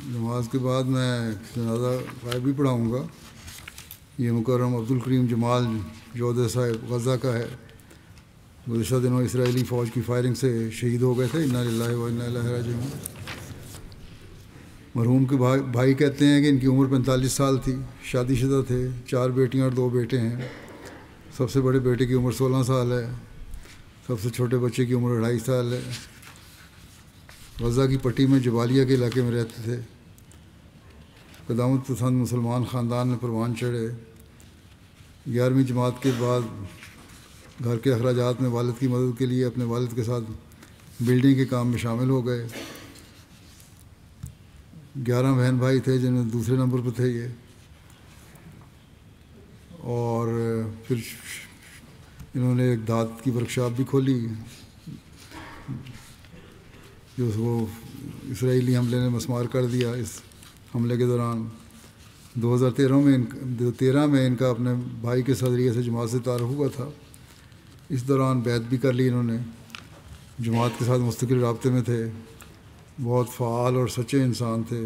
نماز کے بعد میں جنازہ غائب بھی پڑھاؤں گا۔ یہ مکرم عبدالکریم جمال جودہ صاحب غزہ کا ہے، گزشتہ دنوں اسرائیلی فوج کی فائرنگ سے شہید ہو گئے تھے، انا للہ و انا الیہ راجعون۔ مرحوم کے بھائی کہتے ہیں کہ ان کی عمر 45 سال تھی، شادی شدہ تھے، 4 بیٹیاں اور 2 بیٹے ہیں۔ سب سے بڑے بیٹے کی عمر 16 سال ہے، سب سے چھوٹے بچے کی عمر 2.5 سال ہے۔ غزہ کی پٹی میں جبالیہ کے علاقے میں رہتے تھے۔ قدامت پسند مسلمان خاندان میں پروان چڑھے۔ 11ویں جماعت کے بعد گھر کے اخراجات میں والد کی مدد کے لیے اپنے والد کے ساتھ بلڈنگ کے کام میں شامل ہو گئے۔ 11 بہن بھائی تھے جن میں دوسرے نمبر پہ تھے یہ، اور پھر انہوں نے ایک دھات کی ورکشاپ بھی کھولی جو وہ اسرائیلی حملے نے مسمار کر دیا۔ اس حملے کے دوران 2013 میں ان کا اپنے بھائی کے ذریعے سے جماعت سے تعارف ہوا تھا۔ اس دوران بیعت بھی کر لی انہوں نے، جماعت کے ساتھ مستقل رابطے میں تھے، بہت فعال اور سچے انسان تھے۔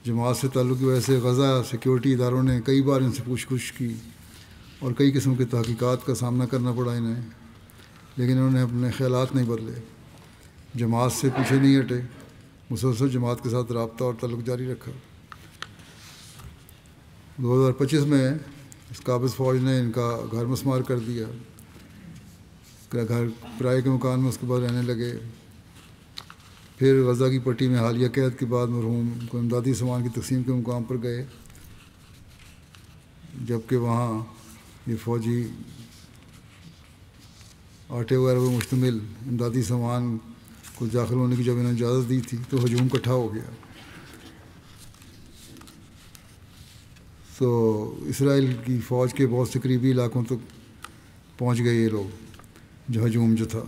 جماعت سے تعلق کی وجہ سے غزہ سیکیورٹی اداروں نے کئی بار ان سے پوچھ گچھ کی اور کئی قسم کی تحقیقات کا سامنا کرنا پڑا انہیں، لیکن انہوں نے اپنے خیالات نہیں بدلے، جماعت سے پیچھے نہیں ہٹے، مسلسل جماعت کے ساتھ رابطہ اور تعلق جاری رکھا۔ 2025 میں اس قابض فوج نے ان کا گھر مسمار کر دیا، گھر کرائے کے مکان میں اس کے بعد رہنے لگے۔ پھر غزہ کی پٹی میں حالیہ قید کے بعد مرحوم کو امدادی سامان کی تقسیم کے مقام پر گئے، جبکہ وہاں یہ فوجی آٹے وغیرہ پر مشتمل امدادی سامان کو داخل ہونے کی جب انہوں نے اجازت دی تھی تو ہجوم اکٹھا ہو گیا۔ تو اسرائیل کی فوج کے بہت سے قریبی علاقوں تک پہنچ گئے یہ لوگ، جو ہجوم جو تھا،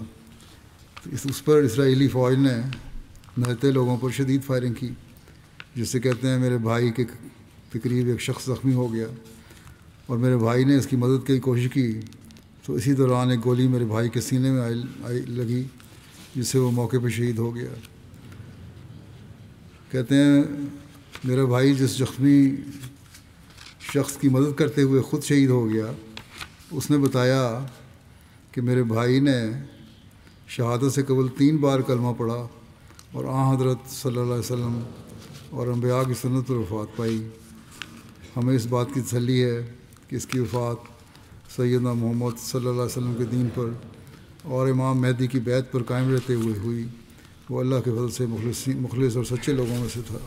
اس پر اسرائیلی فوج نے نہتے لوگوں پر شدید فائرنگ کی، جس سے کہتے ہیں میرے بھائی کے قریب ایک شخص زخمی ہو گیا، اور میرے بھائی نے اس کی مدد کی کوشش کی تو اسی دوران ایک گولی میرے بھائی کے سینے میں لگی، جس سے وہ موقع پہ شہید ہو گیا۔ کہتے ہیں میرا بھائی جس زخمی شخص کی مدد کرتے ہوئے خود شہید ہو گیا، اس نے بتایا کہ میرے بھائی نے شہادت سے قبل 3 بار کلمہ پڑھا اور حضرت صلی اللہ علیہ وسلم اور انبیاء کی سنت پر وفات پائی۔ ہمیں اس بات کی تسلی ہے کہ اس کی وفات سیدنا محمد صلی اللہ علیہ وسلم کے دین پر اور امام مہدی کی بیعت پر قائم رہتے ہوئے ہوئی۔ وہ اللہ کے فضل سے مخلص اور سچے لوگوں میں سے تھا۔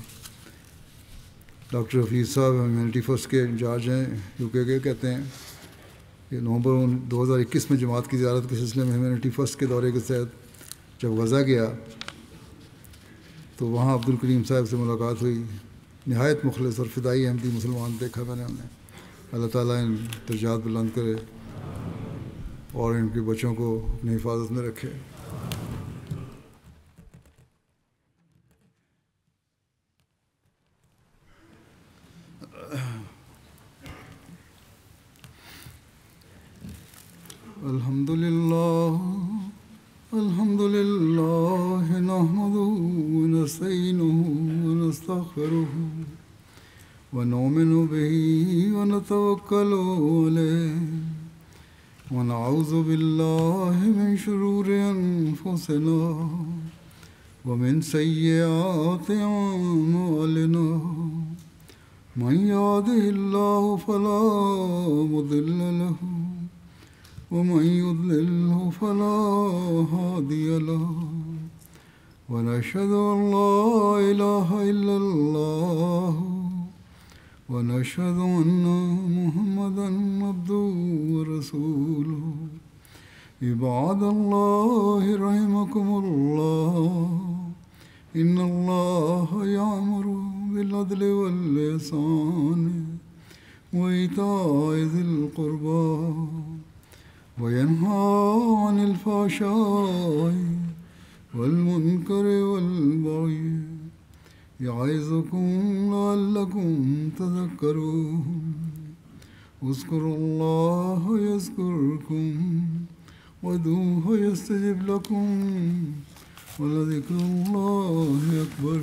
ڈاکٹر حفیظ صاحب ہیومینٹی فرسٹ کے انچارج ہیں UK کے، کہتے ہیں کہ نومبر 2021 میں جماعت کی زیارت کے سلسلے میں ہیومینٹی فرسٹ کے دورے کے تحت جب غزہ گیا تو وہاں عبدالکریم صاحب سے ملاقات ہوئی۔ نہایت مخلص اور فدائی احمدی مسلمان دیکھا میں نے انہیں۔ اللہ تعالیٰ ان درجات بلند کرے اور ان کے بچوں کو اپنی حفاظت میں رکھے۔ الحمد لله نحمده ونستعينه ونستغفره ونؤمن به ونتوكل عليه ونعوذ بالله من شرور أنفسنا ومن سيئات أعمالنا من يهده الله فلا مضل له ومن يضلله فلا هادي له ونشهد أن لا إله إلا الله ونشهد أن محمدا عبده ورسوله عباد الله رحمكم الله إن الله يأمر بالعدل والإحسان وإيتاء ذي القربى وينهى عن الفحشاء والمنكر والبغي يعظكم لعلكم تذكرون اذكروا الله يذكركم وادعوه يستجب لكم ولذكر الله أكبر.